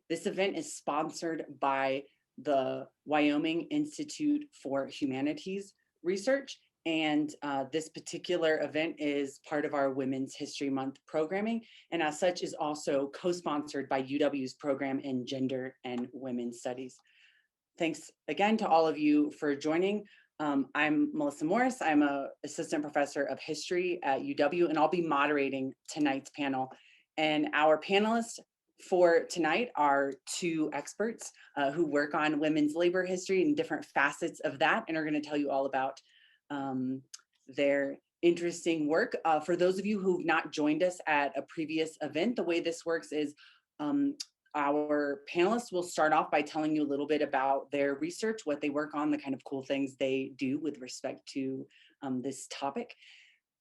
This event is sponsored by the Wyoming Institute for Humanities Research. And this particular event is part of our Women's History Month programming, and as such is also co-sponsored by UW's program in Gender and Women's Studies. Thanks again to all of you for joining. I'm Melissa Morris. I'm an assistant professor of history at UW, and I'll be moderating tonight's panel. And our panelists for tonight are two experts who work on women's labor history and different facets of that, and are going to tell you all about their interesting work. For those of you who've not joined us at a previous event, the way this works is our panelists will start off by telling you a little bit about their research, what they work on, the kind of cool things they do with respect to this topic.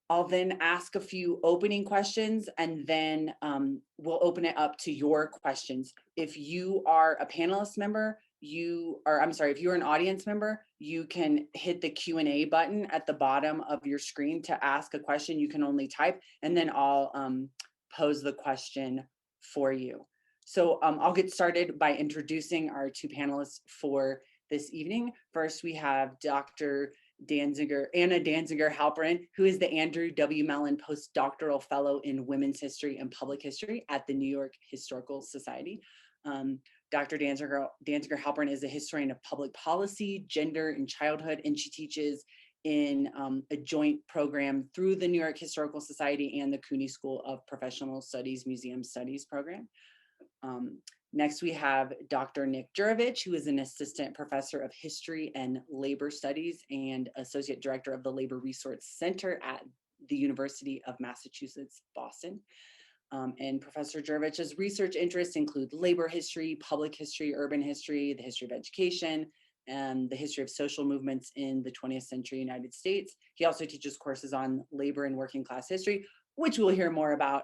I'll then ask a few opening questions, and then we'll open it up to your questions. If you are a panelist member, if you're an audience member, you can hit the Q&A button at the bottom of your screen to ask a question. You can only type, and then I'll pose the question for you. So I'll get started by introducing our two panelists for this evening. First, we have Dr. Anna Danziger Halperin, who is the Andrew W. Mellon Postdoctoral Fellow in Women's History and Public History at the New York Historical Society. Dr. Danziger Halperin is a historian of public policy, gender, and childhood, and she teaches in a joint program through the New York Historical Society and the CUNY School of Professional Studies Museum Studies program. Next, we have Dr. Nick Juravich, who is an assistant professor of history and labor studies and associate director of the Labor Resource Center at the University of Massachusetts, Boston. And Professor Juravich's research interests include labor history, public history, urban history, the history of education, and the history of social movements in the 20th century United States. He also teaches courses on labor and working class history, which we'll hear more about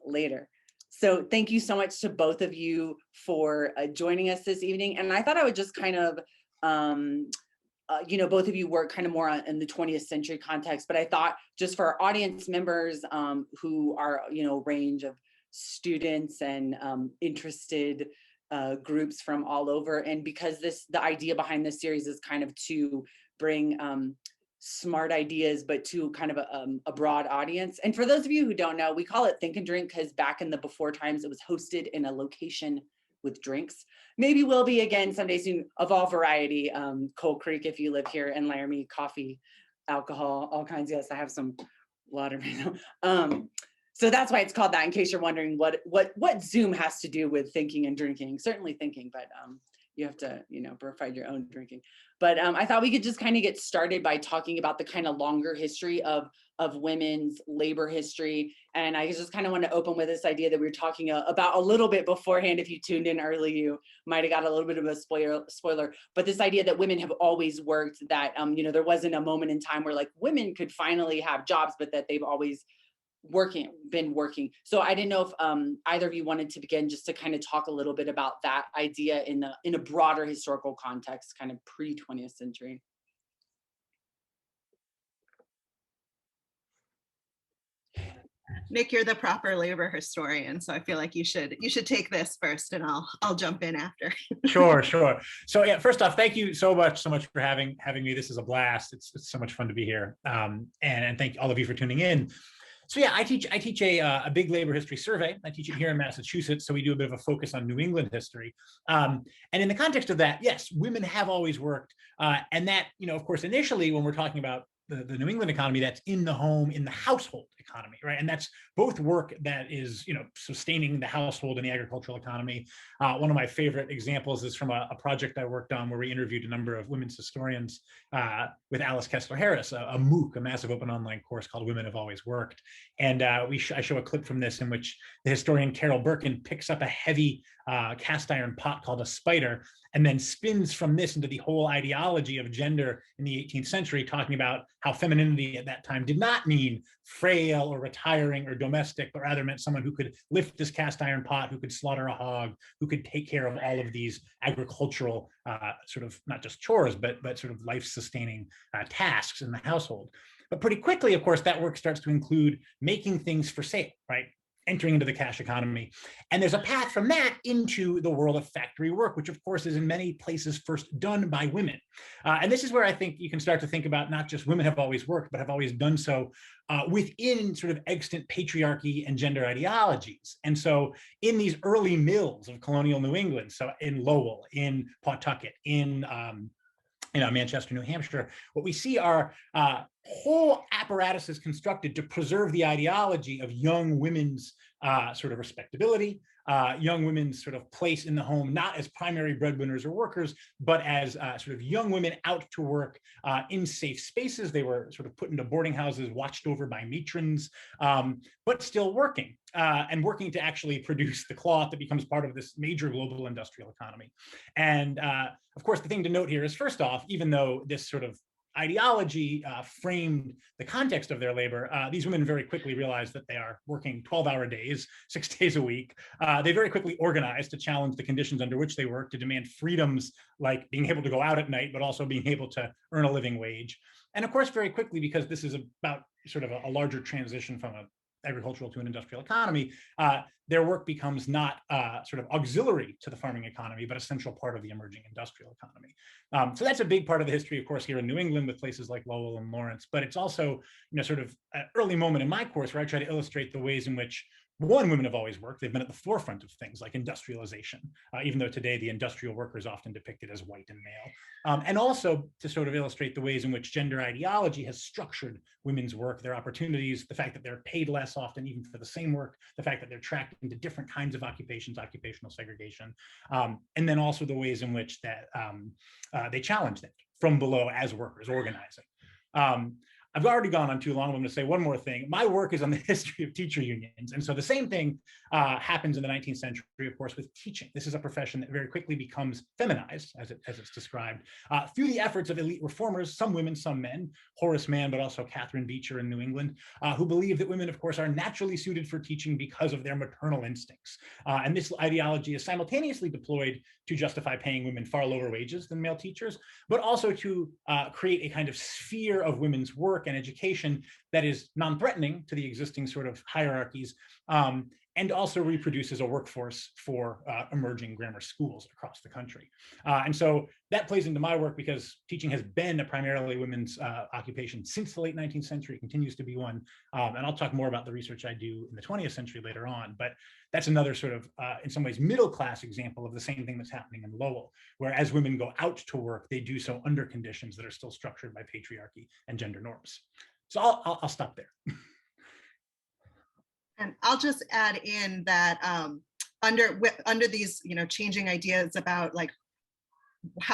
later. So thank you so much to both of you for joining us this evening. And I thought I would just kind of, both of you work kind of more in the 20th century context, but I thought just for our audience members who are, a range of students and interested groups from all over, and because the idea behind this series is kind of to bring smart ideas, but to kind of a broad audience. And for those of you who don't know, we call it Think and Drink because back in the before times, it was hosted in a location with drinks. Maybe will be again someday soon, of all variety. Cold Creek, if you live here in Laramie, coffee, alcohol, all kinds. Yes, I have some water. So that's why it's called that, in case you're wondering what Zoom has to do with thinking and drinking. Certainly thinking, but you have to, provide your own drinking. But I thought we could just kind of get started by talking about the kind of longer history of women's labor history. And I just kind of want to open with this idea that we were talking about a little bit beforehand. If you tuned in early, you might have got a little bit of a spoiler, but this idea that women have always worked, that, there wasn't a moment in time where like women could finally have jobs, but that they've always been working. So I didn't know if either of you wanted to begin just to kind of talk a little bit about that idea in a broader historical context, kind of pre-20th century. Nick, you're the proper labor historian, so I feel like you should take this first, and I'll jump in after. Sure. So yeah, first off, thank you so much for having me. This is a blast. It's so much fun to be here, and thank all of you for tuning in. So yeah, I teach a big labor history survey. I teach it here in Massachusetts, so we do a bit of a focus on New England history. And in the context of that, yes, women have always worked, and that, of course, initially when we're talking about the New England economy, that's in the home, in the household economy, right? And that's both work that is, sustaining the household and the agricultural economy. One of my favorite examples is from a project I worked on where we interviewed a number of women's historians with Alice Kessler Harris, a MOOC, a massive open online course called Women Have Always Worked. And I show a clip from this in which the historian Carol Birkin picks up a heavy cast iron pot called a spider, and then spins from this into the whole ideology of gender in the 18th century, talking about how femininity at that time did not mean frail or retiring or domestic, but rather meant someone who could lift this cast iron pot, who could slaughter a hog, who could take care of all of these agricultural sort of not just chores, but sort of life-sustaining tasks in the household. But pretty quickly, of course, that work starts to include making things for sale, right? entering into the cash economy. And there's a path from that into the world of factory work, which of course is in many places first done by women. And this is where I think you can start to think about not just women have always worked, but have always done so within sort of extant patriarchy and gender ideologies. And so in these early mills of colonial New England, so in Lowell, in Pawtucket, in Manchester, New Hampshire, what we see are whole apparatuses constructed to preserve the ideology of young women's sort of respectability, young women's sort of place in the home, not as primary breadwinners or workers, but as sort of young women out to work in safe spaces. They were sort of put into boarding houses, watched over by matrons, but still working and working to actually produce the cloth that becomes part of this major global industrial economy. And of course, the thing to note here is, first off, even though this sort of ideology framed the context of their labor, these women very quickly realized that they are working 12-hour days, 6 days a week. They very quickly organized to challenge the conditions under which they work, to demand freedoms like being able to go out at night, but also being able to earn a living wage. And of course, very quickly, because this is about sort of a larger transition from an agricultural to an industrial economy, their work becomes not sort of auxiliary to the farming economy, but a central part of the emerging industrial economy. So that's a big part of the history, of course, here in New England with places like Lowell and Lawrence, but it's also, sort of an early moment in my course where I try to illustrate the ways in which, one, women have always worked. They've been at the forefront of things like industrialization, even though today the industrial worker is often depicted as white and male. And also to sort of illustrate the ways in which gender ideology has structured women's work, their opportunities, the fact that they're paid less often even for the same work, the fact that they're tracked into different kinds of occupations, occupational segregation, and then also the ways in which that they challenge that from below as workers organizing. I've already gone on too long. I'm going to say one more thing. My work is on the history of teacher unions. And so the same thing happens in the 19th century, of course, with teaching. This is a profession that very quickly becomes feminized, as it's described, through the efforts of elite reformers, some women, some men, Horace Mann, but also Catherine Beecher in New England, who believe that women, of course, are naturally suited for teaching because of their maternal instincts. And this ideology is simultaneously deployed to justify paying women far lower wages than male teachers, but also to create a kind of sphere of women's work and education that is non-threatening to the existing sort of hierarchies, and also reproduces a workforce for emerging grammar schools across the country. And so that plays into my work because teaching has been a primarily women's occupation since the late 19th century, continues to be one. And I'll talk more about the research I do in the 20th century later on, but that's another sort of, in some ways, middle-class example of the same thing that's happening in Lowell, where as women go out to work, they do so under conditions that are still structured by patriarchy and gender norms. So I'll stop there. And I'll just add in that under these, changing ideas about like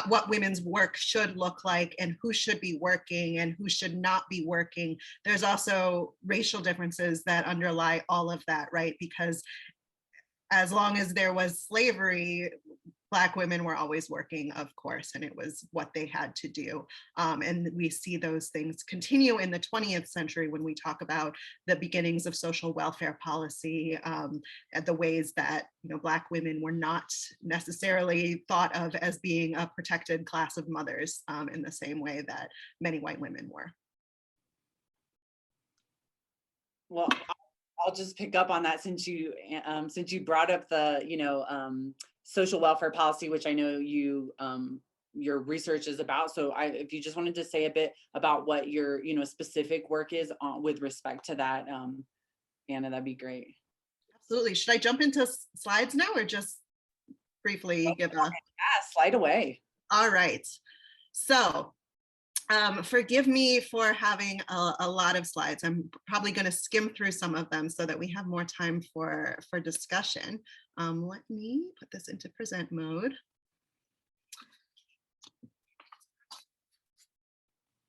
what women's work should look like and who should be working and who should not be working, there's also racial differences that underlie all of that, right? Because as long as there was slavery, Black women were always working, of course, and it was what they had to do. And we see those things continue in the 20th century when we talk about the beginnings of social welfare policy, and the ways that Black women were not necessarily thought of as being a protected class of mothers in the same way that many white women were. Well, I'll just pick up on that since you brought up the social welfare policy, which I know your research is about. So if you just wanted to say a bit about what your specific work is with respect to that, Anna, that'd be great. Absolutely. Should I jump into slides now or just briefly give a? Yeah, slide away. All right. So forgive me for having a lot of slides. I'm probably going to skim through some of them so that we have more time for discussion. Let me put this into present mode.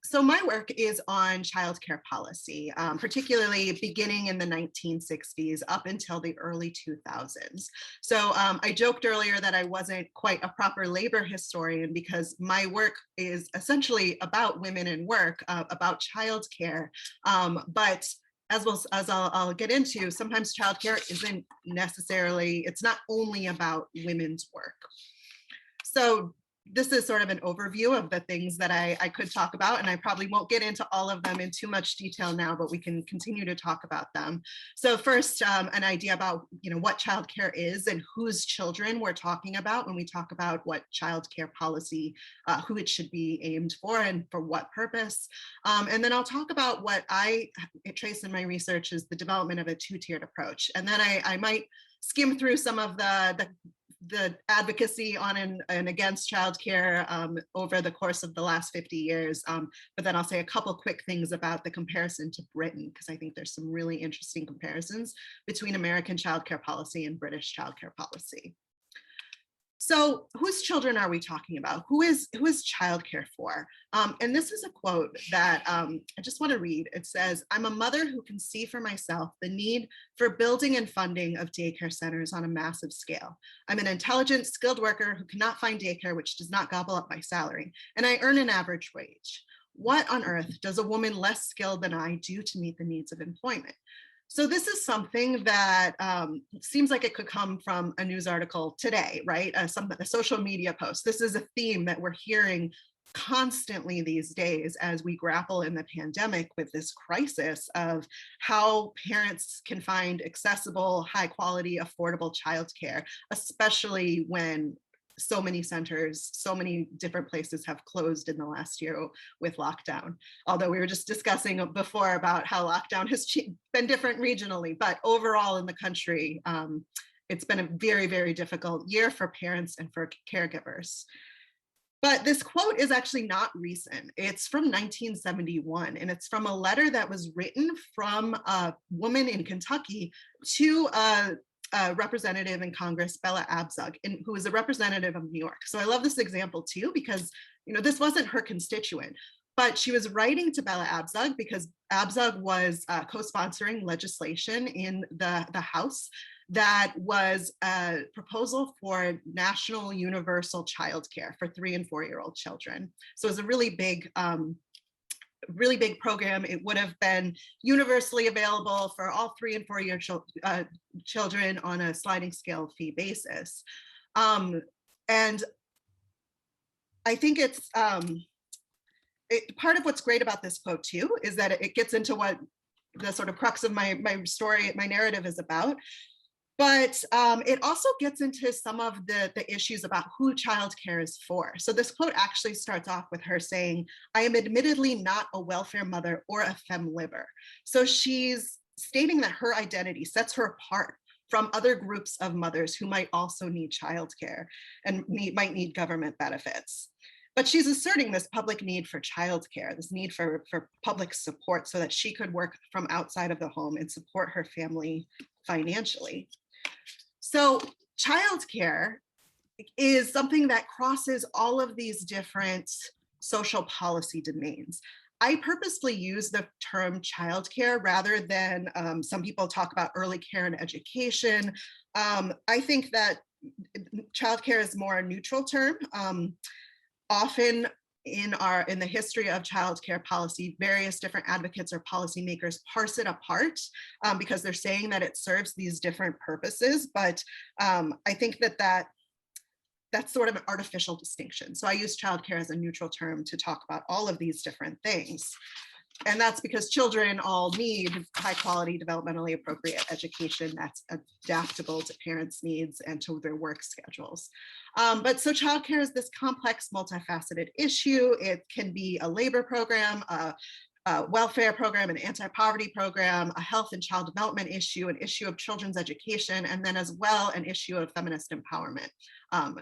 So my work is on childcare policy, particularly beginning in the 1960s up until the early 2000s. So I joked earlier that I wasn't quite a proper labor historian because my work is essentially about women and work, about childcare, but as I'll get into, sometimes childcare isn't necessarily, it's not only about women's work. So this is sort of an overview of the things that I could talk about, and I probably won't get into all of them in too much detail now, but we can continue to talk about them. So first, an idea about what childcare is and whose children we're talking about when we talk about what childcare policy, who it should be aimed for and for what purpose. And then I'll talk about what I trace in my research is the development of a two-tiered approach. And then I might skim through some of the advocacy on and against childcare over the course of the last 50 years. But then I'll say a couple quick things about the comparison to Britain, because I think there's some really interesting comparisons between American childcare policy and British childcare policy. So whose children are we talking about? Who is childcare for? And this is a quote that I just want to read. It says, "I'm a mother who can see for myself the need for building and funding of daycare centers on a massive scale. I'm an intelligent, skilled worker who cannot find daycare which does not gobble up my salary, and I earn an average wage. What on earth does a woman less skilled than I do to meet the needs of employment?" So this is something that seems like it could come from a news article today, right? A social media post. This is a theme that we're hearing constantly these days as we grapple in the pandemic with this crisis of how parents can find accessible, high quality, affordable childcare, especially when so many centers, so many different places have closed in the last year with lockdown. Although we were just discussing before about how lockdown has been different regionally, but overall in the country, it's been a very, very difficult year for parents and for caregivers. But this quote is actually not recent. It's from 1971, and it's from a letter that was written from a woman in Kentucky to a representative in Congress, Bella Abzug, who is a representative of New York. So I love this example too, because this wasn't her constituent, but she was writing to Bella Abzug because Abzug was co-sponsoring legislation in the House that was a proposal for national universal childcare for 3- and 4-year-old children. So it was a really big program. It would have been universally available for all 3- and 4-year children on a sliding scale fee basis. And I think it's part of what's great about this quote too is that it gets into what the sort of crux of my story, my narrative is about. But it also gets into some of the issues about who childcare is for. So this quote actually starts off with her saying, "I am admittedly not a welfare mother or a femme liber." So she's stating that her identity sets her apart from other groups of mothers who might also need childcare and might need government benefits. But she's asserting this public need for childcare, this need for public support so that she could work from outside of the home and support her family financially. So childcare is something that crosses all of these different social policy domains. I purposefully use the term childcare rather than some people talk about early care and education. I think that childcare is more a neutral term. Often in the history of childcare policy, various different advocates or policymakers parse it apart because they're saying that it serves these different purposes. But I think that's sort of an artificial distinction. So I use childcare as a neutral term to talk about all of these different things. And that's because children all need high quality, developmentally appropriate education that's adaptable to parents' needs and to their work schedules. But so childcare is this complex, multifaceted issue. It can be a labor program, a welfare program, an anti-poverty program, a health and child development issue, an issue of children's education, and then as well an issue of feminist empowerment.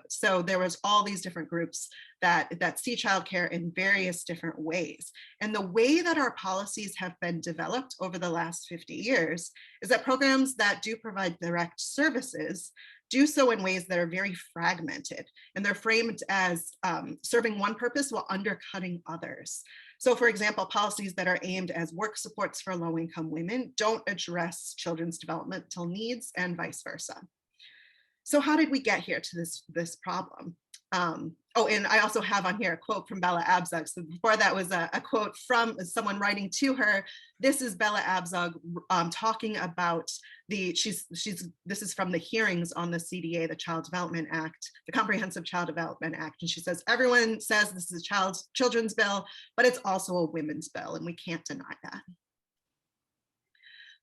So there was all these different groups that see childcare in various different ways. And the way that our policies have been developed over the last 50 years is that programs that do provide direct services do so in ways that are very fragmented, and they're framed as serving one purpose while undercutting others. So for example, policies that are aimed as work supports for low-income women don't address children's developmental needs and vice versa. So how did we get here to this problem? Oh, and I also have on here a quote from Bella Abzug. So before that was a quote from someone writing to her. This is Bella Abzug talking about this is from the hearings on the CDA, the Child Development Act, the Comprehensive Child Development Act. And she says, everyone says this is a children's bill, but it's also a women's bill, and we can't deny that.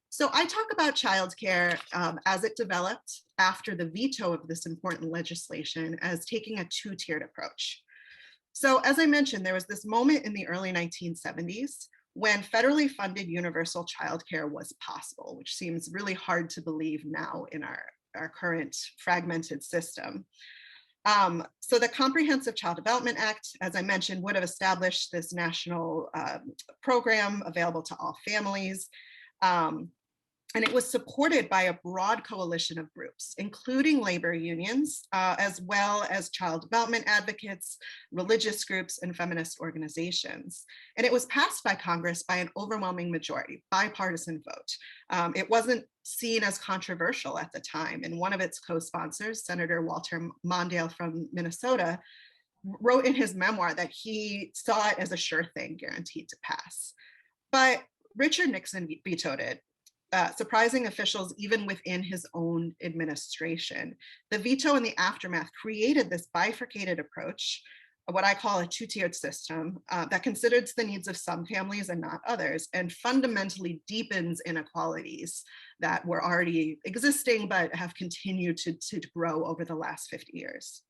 So I talk about childcare as it developed after the veto of this important legislation as taking a two-tiered approach. So as I mentioned, there was this moment in the early 1970s when federally funded universal childcare was possible, which seems really hard to believe now in our current fragmented system. So the Comprehensive Child Development Act, as I mentioned, would have established this national program available to all families. And it was supported by a broad coalition of groups, including labor unions, as well as child development advocates, religious groups, and feminist organizations. And it was passed by Congress by an overwhelming majority, bipartisan vote. It wasn't seen as controversial at the time. And one of its co-sponsors, Senator Walter Mondale from Minnesota, wrote in his memoir that he saw it as a sure thing, guaranteed to pass. But Richard Nixon vetoed it, surprising officials even within his own administration. The veto and the aftermath created this bifurcated approach, what I call a two-tiered system that considers the needs of some families and not others, and fundamentally deepens inequalities that were already existing but have continued to grow over the last 50 years.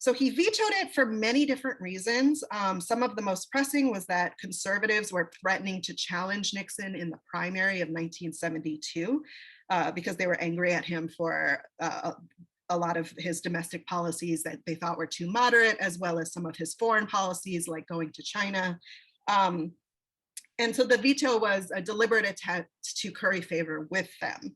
So he vetoed it for many different reasons. Some of the most pressing was that conservatives were threatening to challenge Nixon in the primary of 1972 because they were angry at him for a lot of his domestic policies that they thought were too moderate, as well as some of his foreign policies like going to China. And so the veto was a deliberate attempt to curry favor with them.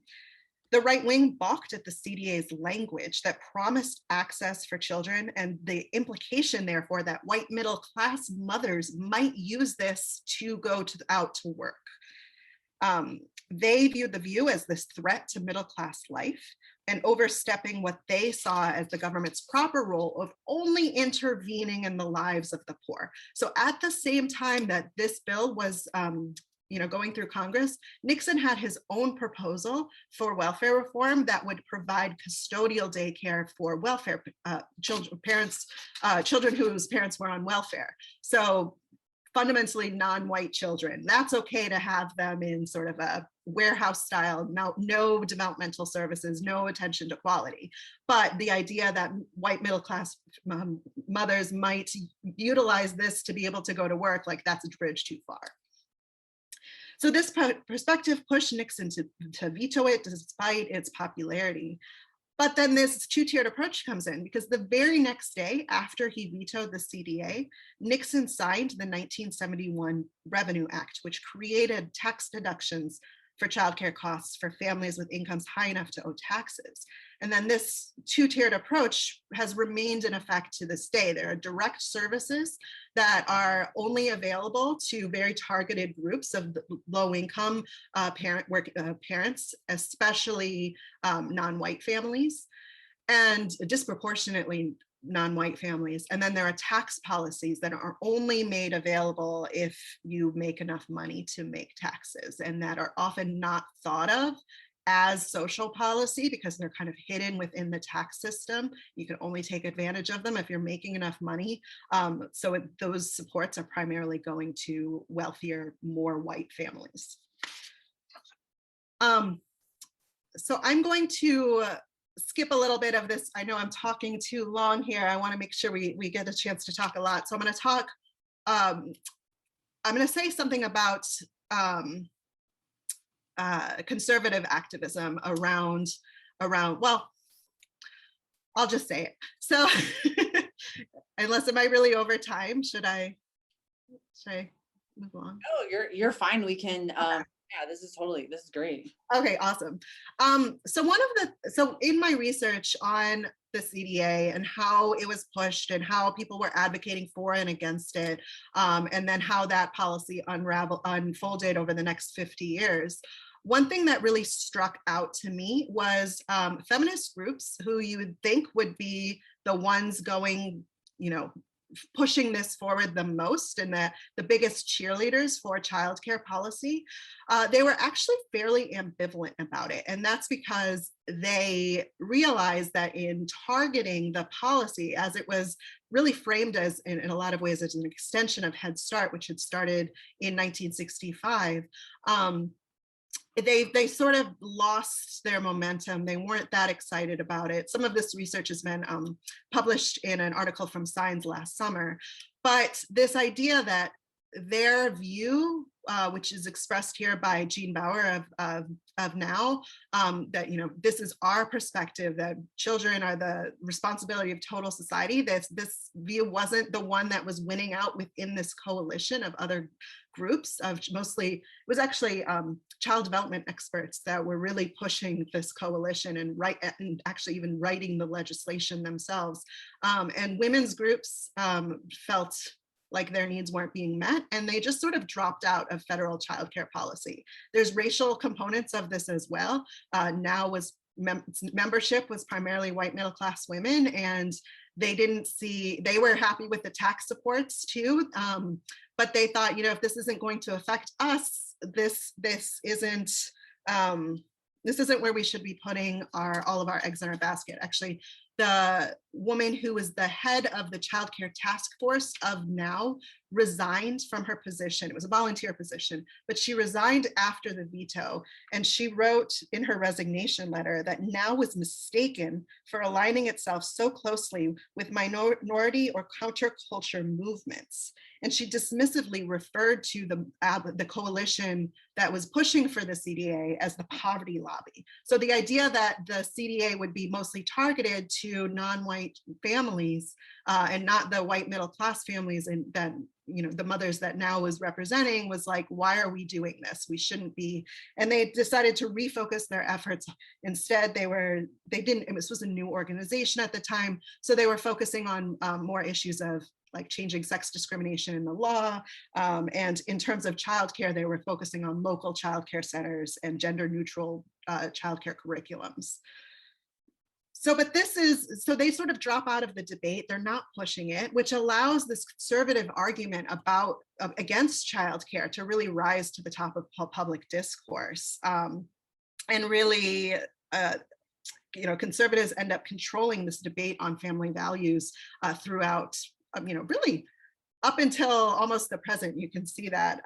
The right wing balked at the CDA's language that promised access for children and the implication, therefore, that white middle class mothers might use this to go out to work. They viewed the view as this threat to middle class life and overstepping what they saw as the government's proper role of only intervening in the lives of the poor. So at the same time that this bill was going through Congress, Nixon had his own proposal for welfare reform that would provide custodial daycare for welfare children whose parents were on welfare. So fundamentally non-white children, that's okay to have them in sort of a warehouse style, no developmental services, no attention to quality. But the idea that white middle class mothers might utilize this to be able to go to work, like that's a bridge too far. So this perspective pushed Nixon to veto it despite its popularity. But then this two-tiered approach comes in because the very next day after he vetoed the CDA, Nixon signed the 1971 Revenue Act, which created tax deductions for childcare costs for families with incomes high enough to owe taxes. And then this two-tiered approach has remained in effect to this day. There are direct services that are only available to very targeted groups of low-income parents, especially non-white families, and disproportionately non-white families. And then there are tax policies that are only made available if you make enough money to make taxes, and that are often not thought of as social policy because they're kind of hidden within the tax system. You can only take advantage of them if you're making enough money. So those supports are primarily going to wealthier, more white families. So I'm going to skip a little bit of this. I know I'm talking too long here. I want to make sure we get a chance to talk a lot. So I'm going to talk, I'm going to say something about conservative activism around, well, I'll just say it. So unless, am I really over time? Should I move along? Oh, you're fine. We can, yeah, this is great. Okay, awesome. So in my research on the CDA and how it was pushed and how people were advocating for and against it, and then how that policy unfolded over the next 50 years, one thing that really struck out to me was feminist groups who you would think would be the ones going, pushing this forward the most and the biggest cheerleaders for childcare policy, they were actually fairly ambivalent about it. And that's because they realized that in targeting the policy, as it was really framed as, in a lot of ways, as an extension of Head Start, which had started in 1965, they sort of lost their momentum. They weren't that excited about it. Some of this research has been published in an article from Science last summer. But this idea that their view, which is expressed here by Jean Bauer of Now, that this is our perspective, that children are the responsibility of total society. This view wasn't the one that was winning out within this coalition of other groups of mostly, it was actually child development experts that were really pushing this coalition and actually even writing the legislation themselves. And women's groups felt like their needs weren't being met, and they just sort of dropped out of federal childcare policy. There's racial components of this as well. Now membership was primarily white middle class women, and they were happy with the tax supports too, but they thought, if this isn't going to affect us, this isn't where we should be putting all of our eggs in our basket. Actually, the woman who was the head of the childcare task force of Now resigned from her position. It was a volunteer position, but she resigned after the veto. And she wrote in her resignation letter that Now was mistaken for aligning itself so closely with minority or counterculture movements. And she dismissively referred to the coalition that was pushing for the CDA as the poverty lobby. So the idea that the CDA would be mostly targeted to non-white families and not the white middle class families, and that the mothers that Now was representing, was like, why are we doing this? We shouldn't be. And they decided to refocus their efforts. Instead, this was a new organization at the time, so they were focusing on more issues of like changing sex discrimination in the law. And in terms of childcare, they were focusing on local childcare centers and gender neutral childcare curriculums. So they sort of drop out of the debate. They're not pushing it, which allows this conservative argument against childcare to really rise to the top of public discourse. And really, conservatives end up controlling this debate on family values throughout, really up until almost the present. You can see that.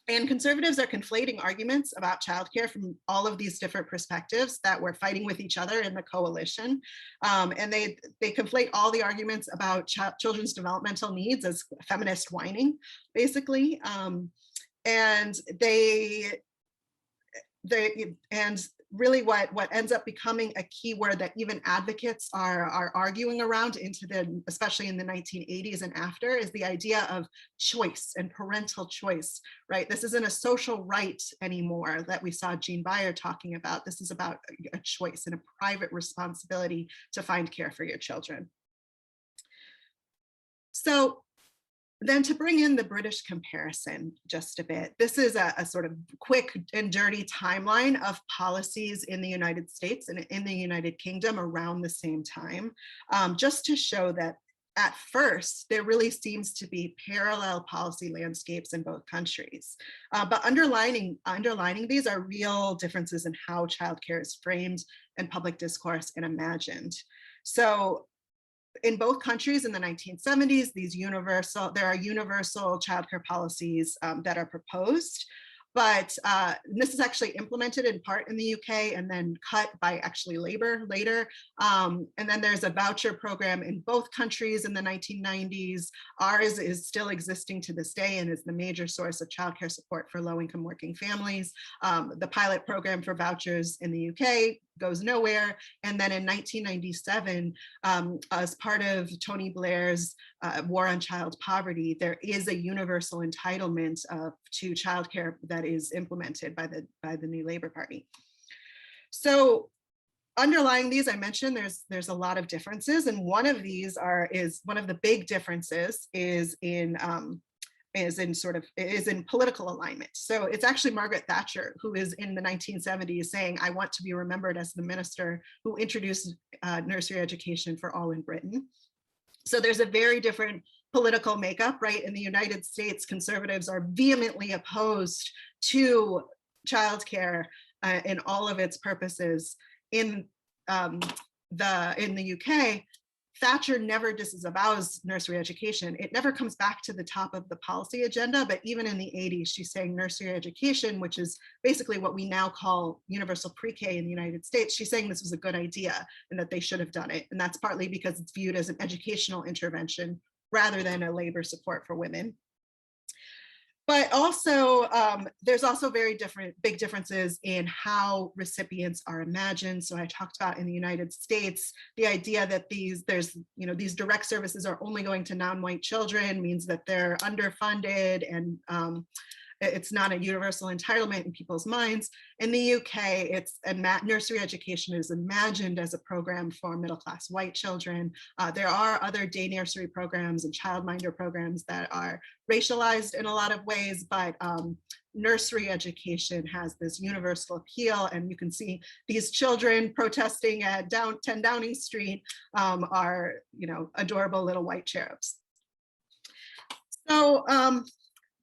And conservatives are conflating arguments about childcare from all of these different perspectives that were fighting with each other in the coalition. And they conflate all the arguments about children's developmental needs as feminist whining, basically. And really what ends up becoming a key word that even advocates are arguing around especially in the 1980s and after, is the idea of choice and parental choice, right? This isn't a social right anymore that we saw Jean Bauer talking about. This is about a choice and a private responsibility to find care for your children. So then, to bring in the British comparison just a bit, this is a sort of quick and dirty timeline of policies in the United States and in the United Kingdom around the same time, just to show that at first, there really seems to be parallel policy landscapes in both countries. But underlining these are real differences in how childcare is framed in public discourse and imagined. So in both countries in the 1970s, there are universal childcare policies that are proposed, but this is actually implemented in part in the UK and then cut by actually Labour later. And then there's a voucher program in both countries in the 1990s. Ours is still existing to this day and is the major source of childcare support for low-income working families. The pilot program for vouchers in the UK goes nowhere. And then in 1997, as part of Tony Blair's war on child poverty, there is a universal entitlement to childcare that is implemented by the new Labour Party. So underlying these, I mentioned there's a lot of differences, and one of these one of the big differences is in is in political alignment. So it's actually Margaret Thatcher, who is in the 1970s saying, I want to be remembered as the minister who introduced nursery education for all in Britain. So there's a very different political makeup, right? In the United States, conservatives are vehemently opposed to childcare in all of its purposes. In the UK, Thatcher never disavows nursery education. It never comes back to the top of the policy agenda, but even in the 80s, she's saying nursery education, which is basically what we now call universal pre-K in the United States. She's saying this was a good idea and that they should have done it. And that's partly because it's viewed as an educational intervention rather than a labor support for women. But also, there's also big differences in how recipients are imagined. So I talked about in the United States, the idea that these direct services are only going to non-white children means that they're underfunded and it's not a universal entitlement in people's minds. In the UK, nursery education is imagined as a program for middle-class white children. There are other day nursery programs and childminder programs that are racialized in a lot of ways, but nursery education has this universal appeal. And you can see these children protesting at 10 Downing Street are, adorable little white cherubs. So,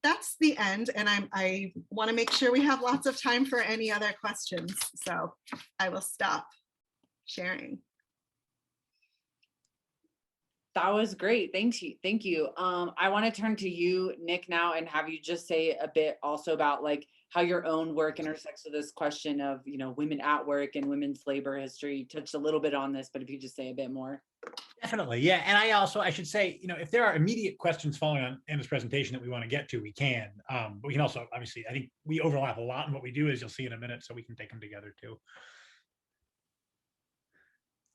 that's the end, and I want to make sure we have lots of time for any other questions. So I will stop sharing. That was great. Thank you. I want to turn to you, Nick, now and have you just say a bit also about like how your own work intersects with this question of, women at work and women's labor history. You touched a little bit on this, but if you just say a bit more. Definitely, yeah. And I should say, if there are immediate questions following on Anna's presentation that we want to get to, we can. But we can also, obviously, I think we overlap a lot in what we do, as you'll see in a minute, so we can take them together too.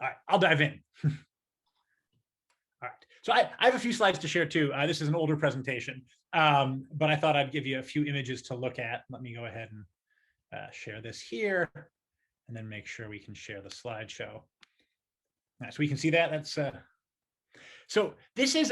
All right, I'll dive in. All right, so I have a few slides to share too. This is an older presentation, but I thought I'd give you a few images to look at. Let me go ahead and share this here, and then make sure we can share the slideshow. So we can see that. That's so this is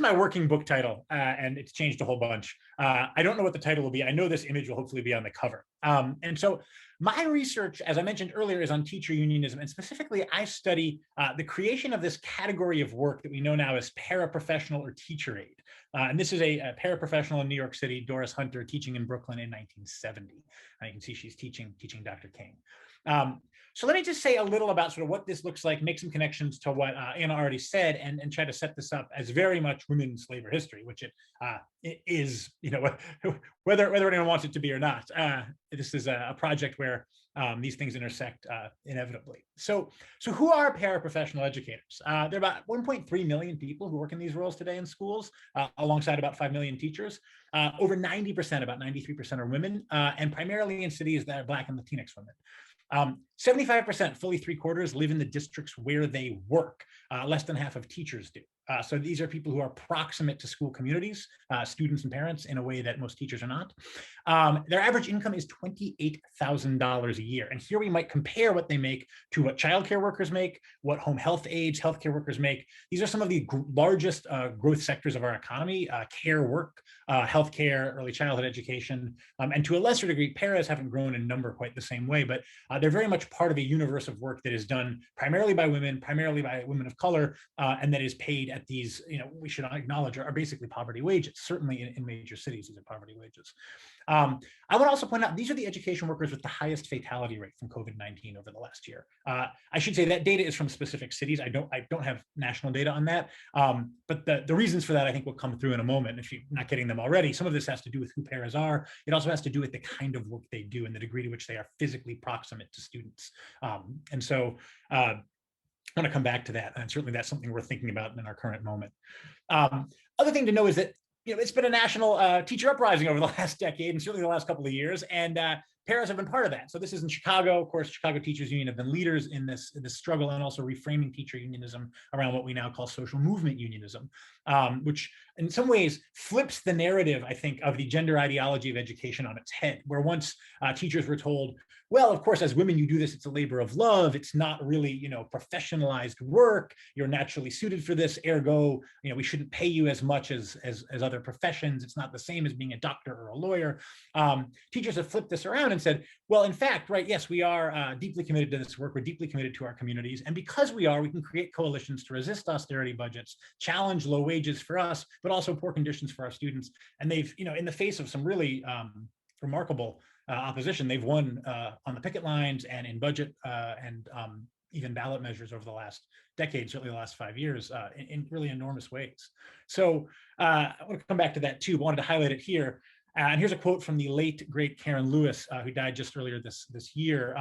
my working book title, and it's changed a whole bunch. I don't know what the title will be. I know this image will hopefully be on the cover. And so my research, as I mentioned earlier, is on teacher unionism, and specifically, I study the creation of this category of work that we know now as paraprofessional or teacher aid. And this is a paraprofessional in New York City, Doris Hunter, teaching in Brooklyn in 1970. You can see she's teaching Dr. King. So let me just say a little about sort of what this looks like, make some connections to what Anna already said, and try to set this up as very much women's labor history, which it is, whether anyone wants it to be or not. This is a project where these things intersect inevitably. So who are paraprofessional educators? There are about 1.3 million people who work in these roles today in schools, alongside about 5 million teachers. Over 90%, about 93% are women, and primarily in cities that are Black and Latinx women. 75%, fully 3/4, live in the districts where they work. Less than half of teachers do. So these are people who are proximate to school communities, students and parents, in a way that most teachers are not. Their average income is $28,000 a year. And here we might compare what they make to what childcare workers make, what home health aides, healthcare workers make. These are some of the largest growth sectors of our economy: care work, healthcare, early childhood education, and to a lesser degree, paras haven't grown in number quite the same way, but they're very much part of a universe of work that is done primarily by women of color, and that is paid at these, we should acknowledge, are basically poverty wages. Certainly in major cities, these are poverty wages. I would also point out, these are the education workers with the highest fatality rate from COVID-19 over the last year. I should say that data is from specific cities. I don't have national data on that, but the reasons for that, I think, will come through in a moment if you're not getting them already. Some of this has to do with who paras are. It also has to do with the kind of work they do and the degree to which they are physically proximate to students. And so I want to come back to that, and certainly that's something we're thinking about in our current moment. Other thing to know is that it's been a national teacher uprising over the last decade, and certainly the last couple of years, and paras have been part of that. So this is in Chicago. Of course, Chicago Teachers Union have been leaders in this struggle, and also reframing teacher unionism around what we now call social movement unionism. which in some ways flips the narrative, I think, of the gender ideology of education on its head, where once teachers were told, well, of course, as women, you do this, it's a labor of love. It's not really, professionalized work. You're naturally suited for this. Ergo, we shouldn't pay you as much as other professions. It's not the same as being a doctor or a lawyer. Teachers have flipped this around and said, well, in fact, right, yes, we are deeply committed to this work. We're deeply committed to our communities. And because we can create coalitions to resist austerity budgets, challenge low wages for us, but also poor conditions for our students. And they've, in the face of some really remarkable opposition, they've won on the picket lines and in budget and even ballot measures over the last decade, certainly the last 5 years, in really enormous ways. So I want to come back to that too, but wanted to highlight it here. And here's a quote from the late, great Karen Lewis, who died just earlier this year,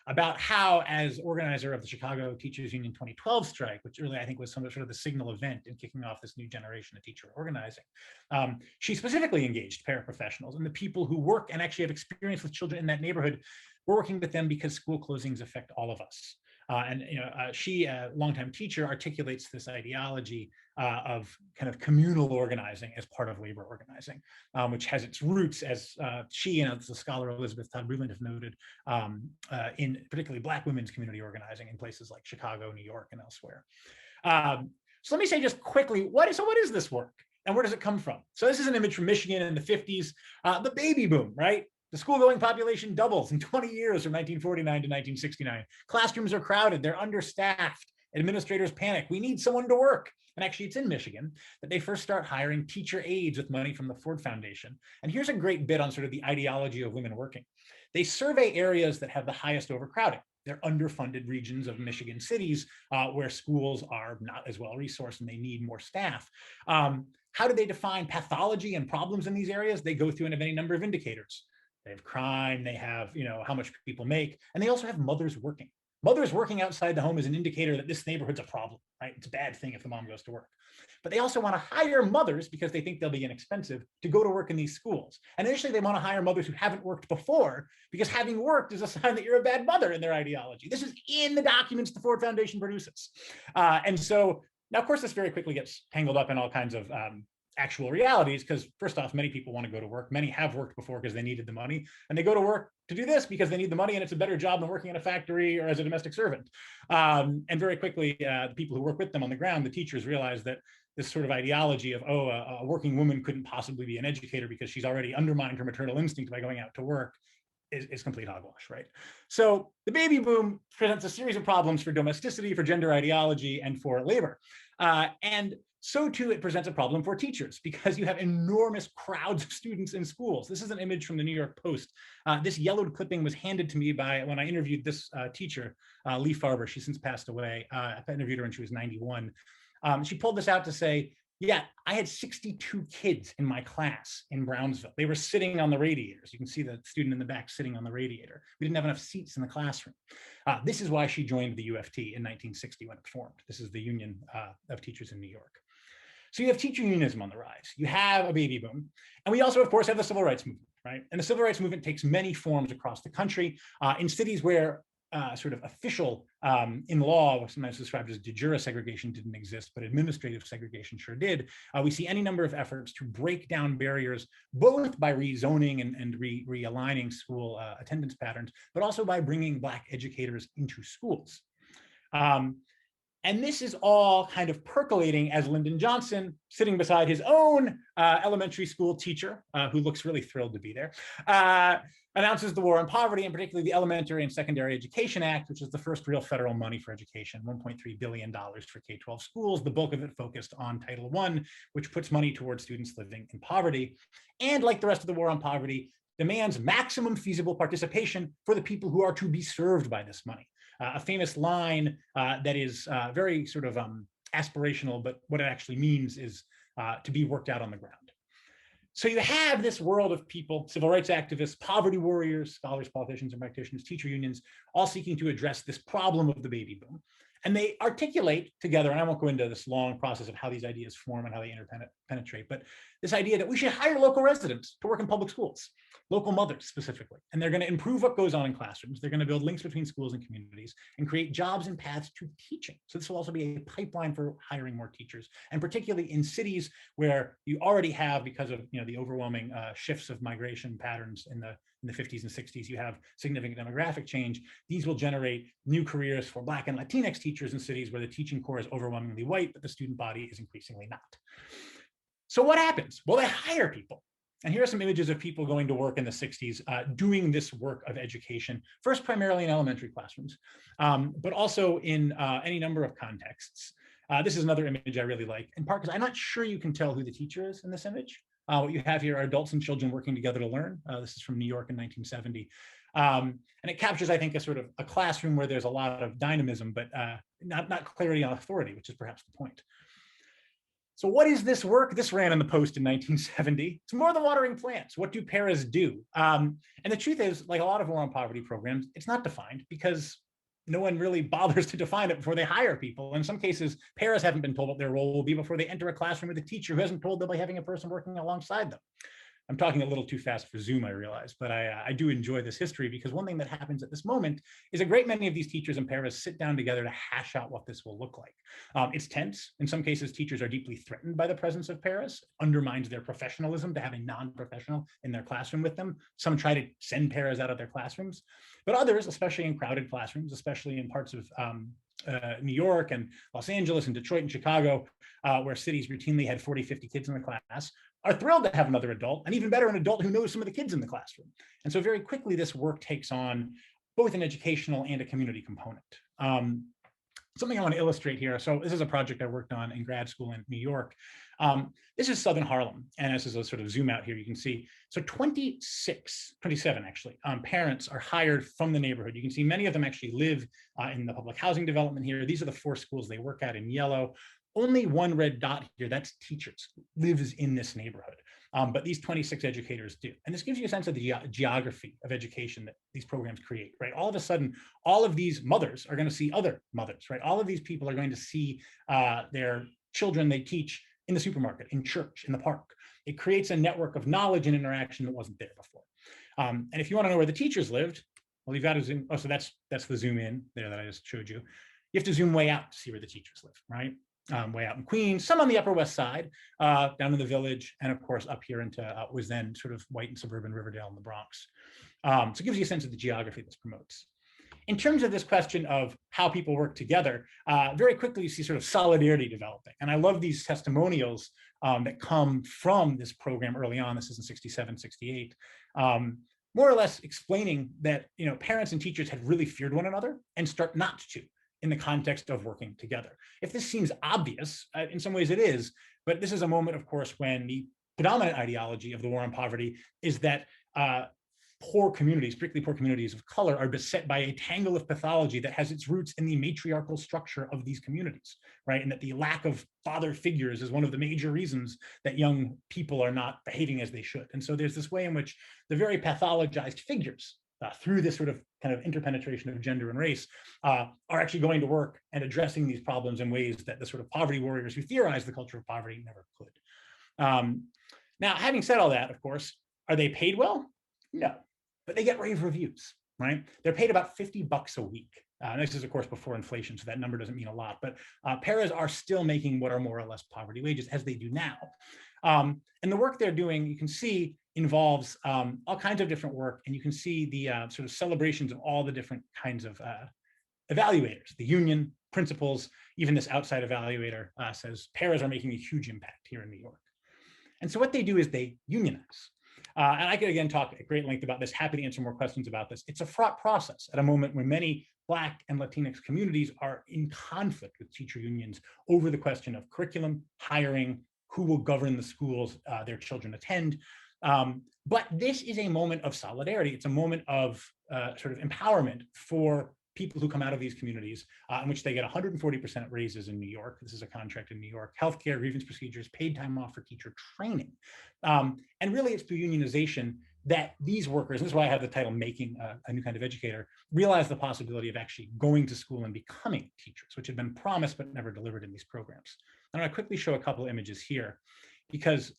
about how, as organizer of the Chicago Teachers Union 2012 strike, which really I think was sort of the signal event in kicking off this new generation of teacher organizing, she specifically engaged paraprofessionals and the people who work and actually have experience with children in that neighborhood. We're working with them because school closings affect all of us. She, a longtime teacher, articulates this ideology of kind of communal organizing as part of labor organizing, which has its roots, as she and the scholar Elizabeth Todd Breland have noted, in particularly Black women's community organizing in places like Chicago, New York, and elsewhere. So let me say just quickly, what is this work and where does it come from? So this is an image from Michigan in the 50s, the baby boom, right? The school-going population doubles in 20 years from 1949 to 1969. Classrooms are crowded, they're understaffed, administrators panic, we need someone to work. And actually it's in Michigan that they first start hiring teacher aides with money from the Ford Foundation. And here's a great bit on sort of the ideology of women working. They survey areas that have the highest overcrowding. They're underfunded regions of Michigan cities where schools are not as well resourced and they need more staff. How do they define pathology and problems in these areas? They go through any number of indicators. They have crime, they have, how much people make, and they also have mothers working. Mothers working outside the home is an indicator that this neighborhood's a problem, right? It's a bad thing if the mom goes to work. But they also want to hire mothers because they think they'll be inexpensive to go to work in these schools. And initially they want to hire mothers who haven't worked before because having worked is a sign that you're a bad mother in their ideology. This is in the documents the Ford Foundation produces. And so now, of course, this very quickly gets tangled up in all kinds of actual realities, because first off, many people want to go to work. Many have worked before because they needed the money, and they go to work to do this because they need the money, and it's a better job than working in a factory or as a domestic servant. And very quickly, the people who work with them on the ground, the teachers, realize that this sort of ideology of, a working woman couldn't possibly be an educator because she's already undermined her maternal instinct by going out to work, is complete hogwash, right? So the baby boom presents a series of problems for domesticity, for gender ideology, and for labor. And so too, it presents a problem for teachers because you have enormous crowds of students in schools. This is an image from the New York Post. This yellowed clipping was handed to me when I interviewed this teacher, Lee Farber. She's since passed away. I interviewed her when she was 91. She pulled this out to say, yeah, I had 62 kids in my class in Brownsville. They were sitting on the radiators. You can see the student in the back sitting on the radiator. We didn't have enough seats in the classroom. This is why she joined the UFT in 1960 when it formed. This is the Union of Teachers in New York. So you have teacher unionism on the rise. You have a baby boom. And we also, of course, have the civil rights movement, right? And the civil rights movement takes many forms across the country in cities where sort of official in law, sometimes described as de jure segregation, didn't exist, but administrative segregation sure did. We see any number of efforts to break down barriers, both by rezoning and realigning school attendance patterns, but also by bringing Black educators into schools. And this is all kind of percolating as Lyndon Johnson, sitting beside his own elementary school teacher, who looks really thrilled to be there, announces the war on poverty, and particularly the Elementary and Secondary Education Act, which is the first real federal money for education, $1.3 billion for K-12 schools, the bulk of it focused on Title I, which puts money towards students living in poverty. And like the rest of the war on poverty, demands maximum feasible participation for the people who are to be served by this money. A famous line that is very sort of aspirational, but what it actually means is to be worked out on the ground. So you have this world of people, civil rights activists, poverty warriors, scholars, politicians, and practitioners, teacher unions, all seeking to address this problem of the baby boom. And they articulate together, and I won't go into this long process of how these ideas form and how they interpenetrate, but this idea that we should hire local residents to work in public schools, local mothers specifically, and they're going to improve what goes on in classrooms. They're going to build links between schools and communities and create jobs and paths to teaching. So this will also be a pipeline for hiring more teachers, and particularly in cities where you already have, because of the overwhelming shifts of migration patterns in the 50s and 60s, you have significant demographic change. These will generate new careers for Black and Latinx teachers in cities where the teaching core is overwhelmingly white, but the student body is increasingly not. So what happens? Well, they hire people. And here are some images of people going to work in the 60s doing this work of education, first primarily in elementary classrooms, but also in any number of contexts. This is another image I really like, in part because I'm not sure you can tell who the teacher is in this image. What you have here are adults and children working together to learn. This is from New York in 1970. And it captures, I think, a sort of a classroom where there's a lot of dynamism, but not clarity on authority, which is perhaps the point. So what is this work? This ran in the Post in 1970. It's more than watering plants. What do paras do? And the truth is, like a lot of war on poverty programs, it's not defined because no one really bothers to define it before they hire people. In some cases, paras haven't been told what their role will be before they enter a classroom with a teacher who hasn't told them by having a person working alongside them. I'm talking a little too fast for Zoom, I realize, but I do enjoy this history because one thing that happens at this moment is a great many of these teachers and paras sit down together to hash out what this will look like. It's tense. In some cases, teachers are deeply threatened by the presence of paras, undermines their professionalism to have a non-professional in their classroom with them. Some try to send paras out of their classrooms, but others, especially in crowded classrooms, especially in parts of New York and Los Angeles and Detroit and Chicago, where cities routinely had 40, 50 kids in the class, are thrilled to have another adult, and even better, an adult who knows some of the kids in the classroom. And so very quickly, this work takes on both an educational and a community component. Something I want to illustrate here. So this is a project I worked on in grad school in New York. This is Southern Harlem. And this is a sort of zoom out here. You can see, so 27 actually, parents are hired from the neighborhood. You can see many of them actually live in the public housing development here. These are the 4 schools they work at in yellow. Only one red dot here, that's teachers, lives in this neighborhood. But these 26 educators do. And this gives you a sense of the geography of education that these programs create, right? All of a sudden, all of these mothers are going to see other mothers, right? All of these people are going to see their children they teach in the supermarket, in church, in the park. It creates a network of knowledge and interaction that wasn't there before. And if you want to know where the teachers lived, well, you've got to zoom. Oh, so that's the zoom in there that I just showed you. You have to zoom way out to see where the teachers live, right? Way out in Queens, some on the Upper West Side, down in the Village, and of course up here into what was then sort of white and suburban Riverdale in the Bronx. So it gives you a sense of the geography this promotes. In terms of this question of how people work together, very quickly you see sort of solidarity developing. And I love these testimonials that come from this program early on. This is in 67, 68. More or less explaining that parents and teachers had really feared one another and start not to in the context of working together. If this seems obvious, in some ways it is, but this is a moment, of course, when the predominant ideology of the war on poverty is that poor communities, particularly poor communities of color, are beset by a tangle of pathology that has its roots in the matriarchal structure of these communities, right? And that the lack of father figures is one of the major reasons that young people are not behaving as they should. And so there's this way in which the very pathologized figures through this sort of kind of interpenetration of gender and race are actually going to work and addressing these problems in ways that the sort of poverty warriors who theorize the culture of poverty never could. Now, having said all that, of course, are they paid well? No, but they get rave reviews, right? They're paid about $50 a week. This is, of course, before inflation, so that number doesn't mean a lot, but paras are still making what are more or less poverty wages, as they do now. And the work they're doing, you can see, involves all kinds of different work, and you can see the sort of celebrations of all the different kinds of evaluators, the union, principals, even this outside evaluator says paras are making a huge impact here in New York. And so what they do is they unionize. And I could, again, talk at great length about this, happy to answer more questions about this. It's a fraught process at a moment when many Black and Latinx communities are in conflict with teacher unions over the question of curriculum, hiring, who will govern the schools their children attend. But this is a moment of solidarity. It's a moment of sort of empowerment for people who come out of these communities, in which they get 140% raises in New York. This is a contract in New York. Healthcare, grievance procedures, paid time off for teacher training. And really it's through unionization that these workers, and this is why I have the title Making a New Kind of Educator, realize the possibility of actually going to school and becoming teachers, which had been promised but never delivered in these programs. I'm going to quickly show a couple of images here because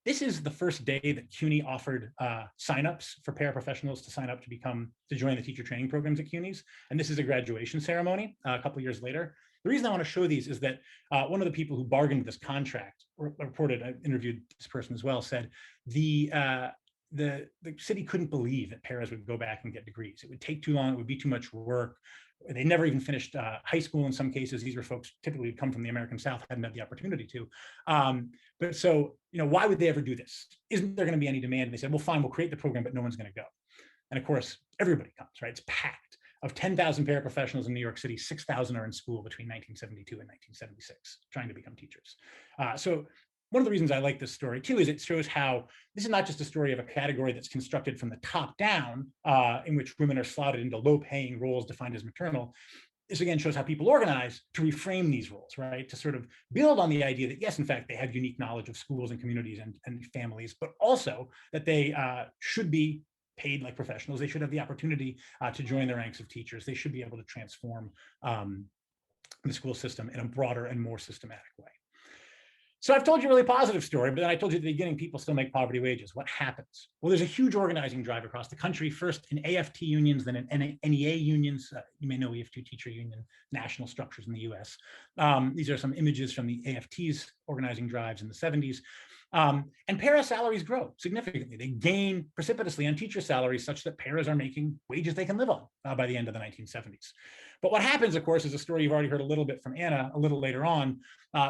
this is the first day that CUNY offered signups for paraprofessionals to sign up to join the teacher training programs at CUNYs. And this is a graduation ceremony a couple of years later. The reason I want to show these is that one of the people who bargained this contract, reported, I interviewed this person as well, said the city couldn't believe that paras would go back and get degrees. It would take too long, it would be too much work. They never even finished high school in some cases. These were folks typically come from the American South, hadn't had the opportunity to. But so, why would they ever do this? Isn't there going to be any demand? And they said, well, fine, we'll create the program, but no one's going to go. And of course, everybody comes, right? It's packed. Of 10,000 paraprofessionals in New York City, 6,000 are in school between 1972 and 1976, trying to become teachers. So one of the reasons I like this story too is it shows how this is not just a story of a category that's constructed from the top down, in which women are slotted into low-paying roles defined as maternal. This again shows how people organize to reframe these roles, right? To sort of build on the idea that yes, in fact, they have unique knowledge of schools and communities and families, but also that they should be paid like professionals. They should have the opportunity to join the ranks of teachers. They should be able to transform the school system in a broader and more systematic way. So I've told you a really positive story, but then I told you at the beginning, people still make poverty wages. What happens? Well, there's a huge organizing drive across the country, first in AFT unions, then in NEA unions. You may know we have two teacher union national structures in the US. These are some images from the AFT's organizing drives in the 70s. And para salaries grow significantly. They gain precipitously on teacher salaries such that paras are making wages they can live on by the end of the 1970s. But what happens, of course, is a story you've already heard a little bit from Anna a little later on,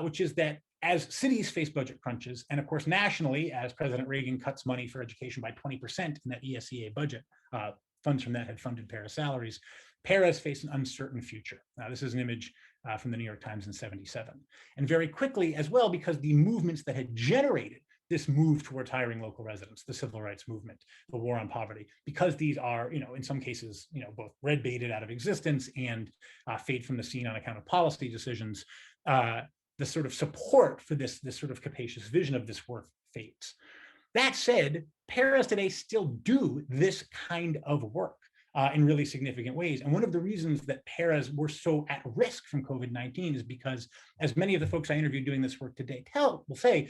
which is that as cities face budget crunches, and of course nationally, as President Reagan cuts money for education by 20% in that ESEA budget, funds from that had funded para salaries, paras face an uncertain future. Now, this is an image from the New York Times in '77. And very quickly as well, because the movements that had generated this move towards hiring local residents, the civil rights movement, the war on poverty, because these are, in some cases, both red baited out of existence and fade from the scene on account of policy decisions, the sort of support for this sort of capacious vision of this work fades. That said, paras today still do this kind of work in really significant ways. And one of the reasons that paras were so at risk from COVID-19 is because, as many of the folks I interviewed doing this work today will say,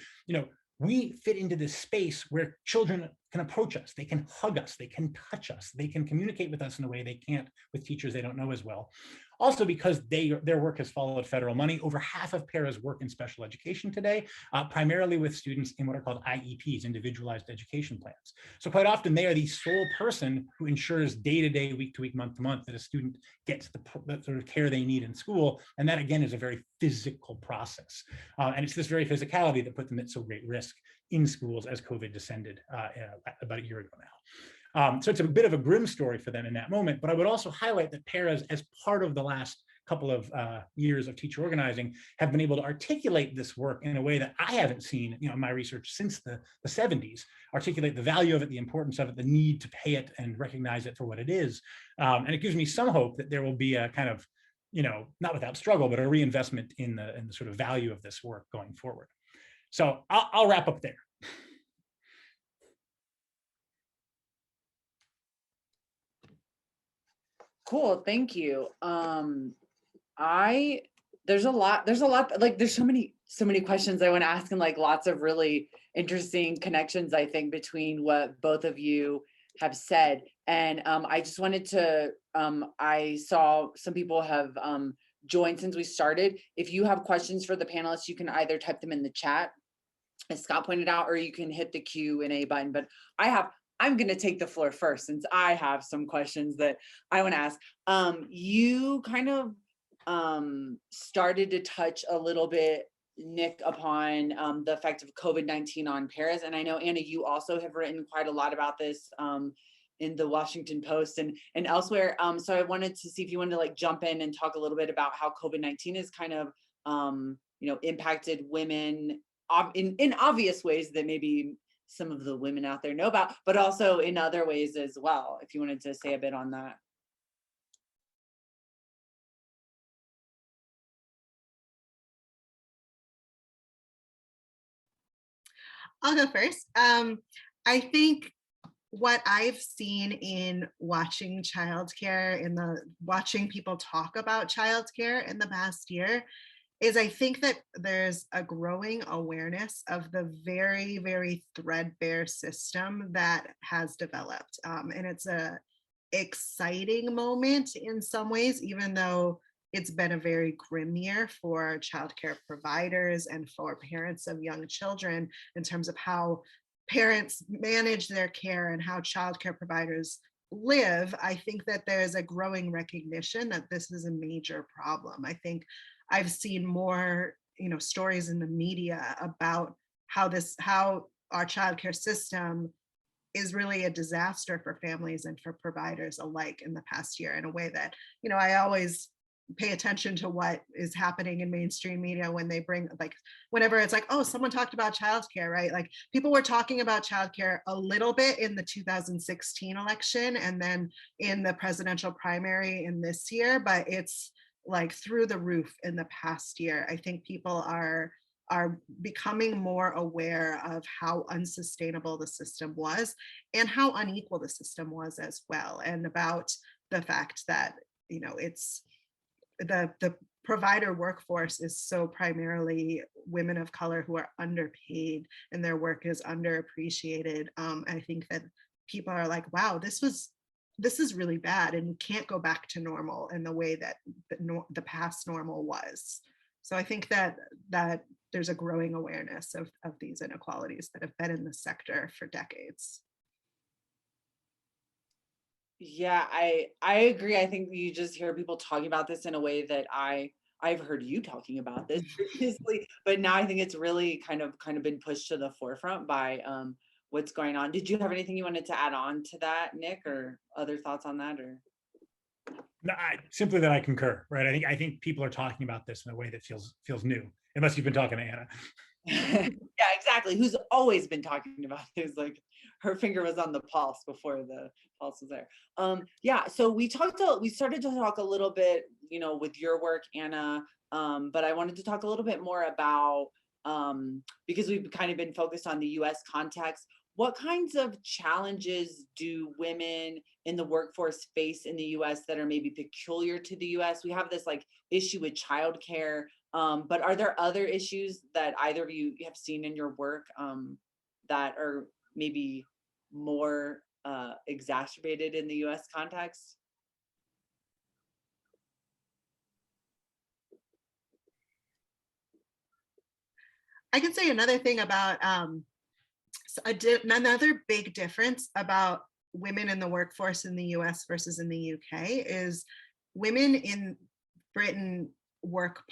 we fit into this space where children can approach us, they can hug us, they can touch us, they can communicate with us in a way they can't with teachers they don't know as well. Also because their work has followed federal money. Over half of paras work in special education today, primarily with students in what are called IEPs, individualized education plans. So quite often they are the sole person who ensures day-to-day, week-to-week, month-to-month that a student gets the sort of care they need in school. And that again is a very physical process. And it's this very physicality that put them at so great risk in schools as COVID descended about a year ago now. So it's a bit of a grim story for them in that moment, but I would also highlight that paras, as part of the last couple of years of teacher organizing, have been able to articulate this work in a way that I haven't seen, in my research since the 70s, articulate the value of it, the importance of it, the need to pay it and recognize it for what it is. And it gives me some hope that there will be a kind of, not without struggle, but a reinvestment in the sort of value of this work going forward. So I'll wrap up there. Cool, thank you. There's a lot, like there's so many questions I want to ask, and like lots of really interesting connections, I think, between what both of you have said. And I just wanted to, I saw some people have joined since we started. If you have questions for the panelists, you can either type them in the chat, as Scott pointed out, or you can hit the Q&A button. But I'm going to take the floor first, since I have some questions that I want to ask. You kind of started to touch a little bit, Nick, upon the effect of COVID-19 on paras. And I know, Anna, you also have written quite a lot about this in the Washington Post and elsewhere. So I wanted to see if you wanted to like jump in and talk a little bit about how COVID-19 has kind of, impacted women in obvious ways that maybe some of the women out there know about, but also in other ways as well, if you wanted to say a bit on that. I'll go first. I think what I've seen in watching childcare, watching people talk about childcare in the past year, is I think that there's a growing awareness of the very, very threadbare system that has developed. And it's a exciting moment in some ways, even though it's been a very grim year for childcare providers and for parents of young children in terms of how parents manage their care and how childcare providers live. I think that there's a growing recognition that this is a major problem. I think I've seen more, stories in the media about how our childcare system is really a disaster for families and for providers alike in the past year, in a way that, I always pay attention to what is happening in mainstream media when they bring, like, whenever it's like, oh, someone talked about childcare, right? Like, people were talking about childcare a little bit in the 2016 election and then in the presidential primary in this year, but it's like through the roof in the past year. I think people are becoming more aware of how unsustainable the system was and how unequal the system was as well, and about the fact that, it's the provider workforce is so primarily women of color who are underpaid and their work is underappreciated. I think that people are like, wow, this is really bad, and we can't go back to normal in the way that the past normal was. So I think that there's a growing awareness of these inequalities that have been in the sector for decades. Yeah, I agree. I think you just hear people talking about this in a way that I've heard you talking about this previously, but now I think it's really kind of been pushed to the forefront by what's going on. Did you have anything you wanted to add on to that, Nick, or other thoughts on that? Or no, simply that I concur, right? I think people are talking about this in a way that feels new, unless you've been talking to Anna. Yeah, exactly. Who's always been talking about this, like her finger was on the pulse before the pulse was there. Yeah, so we started to talk a little bit, with your work, Anna, but I wanted to talk a little bit more about, because we've kind of been focused on the US context, what kinds of challenges do women in the workforce face in the US that are maybe peculiar to the US? We have this like issue with childcare, but are there other issues that either of you have seen in your work that are maybe more exacerbated in the US context? I can say another thing about another big difference about women in the workforce in the US versus in the UK is women in Britain work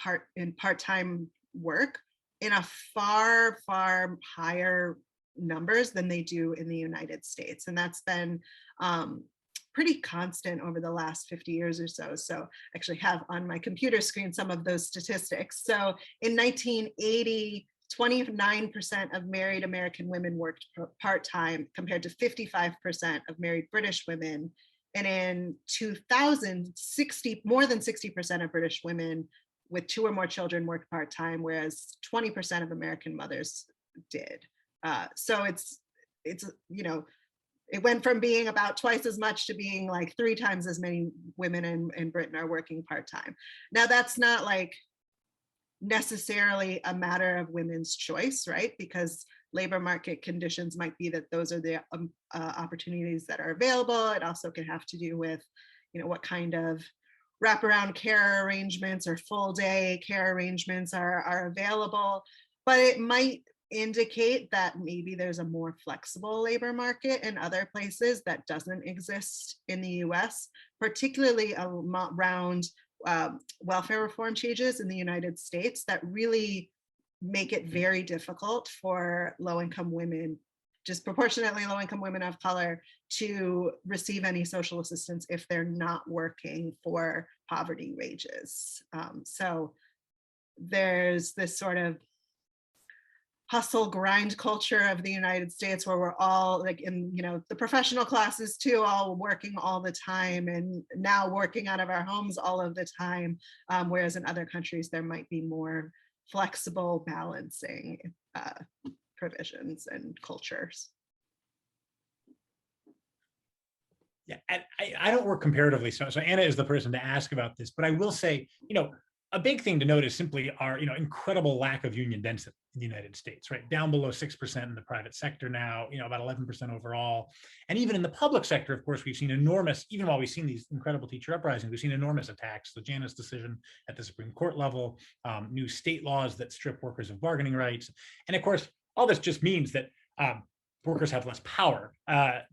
part-time work in a far, far higher numbers than they do in the United States. And that's been pretty constant over the last 50 years or so. So I actually have on my computer screen some of those statistics. So in 1980, 29% of married American women worked part-time compared to 55% of married British women. And in 2000, more than 60% of British women with 2 or more children worked part-time, whereas 20% of American mothers did. So it's it went from being about twice as much to being like 3 times as many women in Britain are working part-time. Now that's not like necessarily a matter of women's choice, right? Because labor market conditions might be that those are the opportunities that are available. It also can have to do with, what kind of wraparound care arrangements or full day care arrangements are available. But it might indicate that maybe there's a more flexible labor market in other places that doesn't exist in the US, particularly around welfare reform changes in the United States that really make it very difficult for low-income women, disproportionately low-income women of color, to receive any social assistance if they're not working for poverty wages. So there's this sort of hustle grind culture of the United States where we're all like in, the professional classes too, all working all the time and now working out of our homes all of the time. Whereas in other countries, there might be more flexible balancing provisions and cultures. Yeah, and I don't work comparatively, so Anna is the person to ask about this, but I will say, a big thing to note is simply our incredible lack of union density in the United States, right? Down below 6% in the private sector now, about 11% overall. And even in the public sector, of course, we've seen enormous, even while we've seen these incredible teacher uprisings, we've seen enormous attacks. The Janus decision at the Supreme Court level, new state laws that strip workers of bargaining rights. And of course, all this just means that workers have less power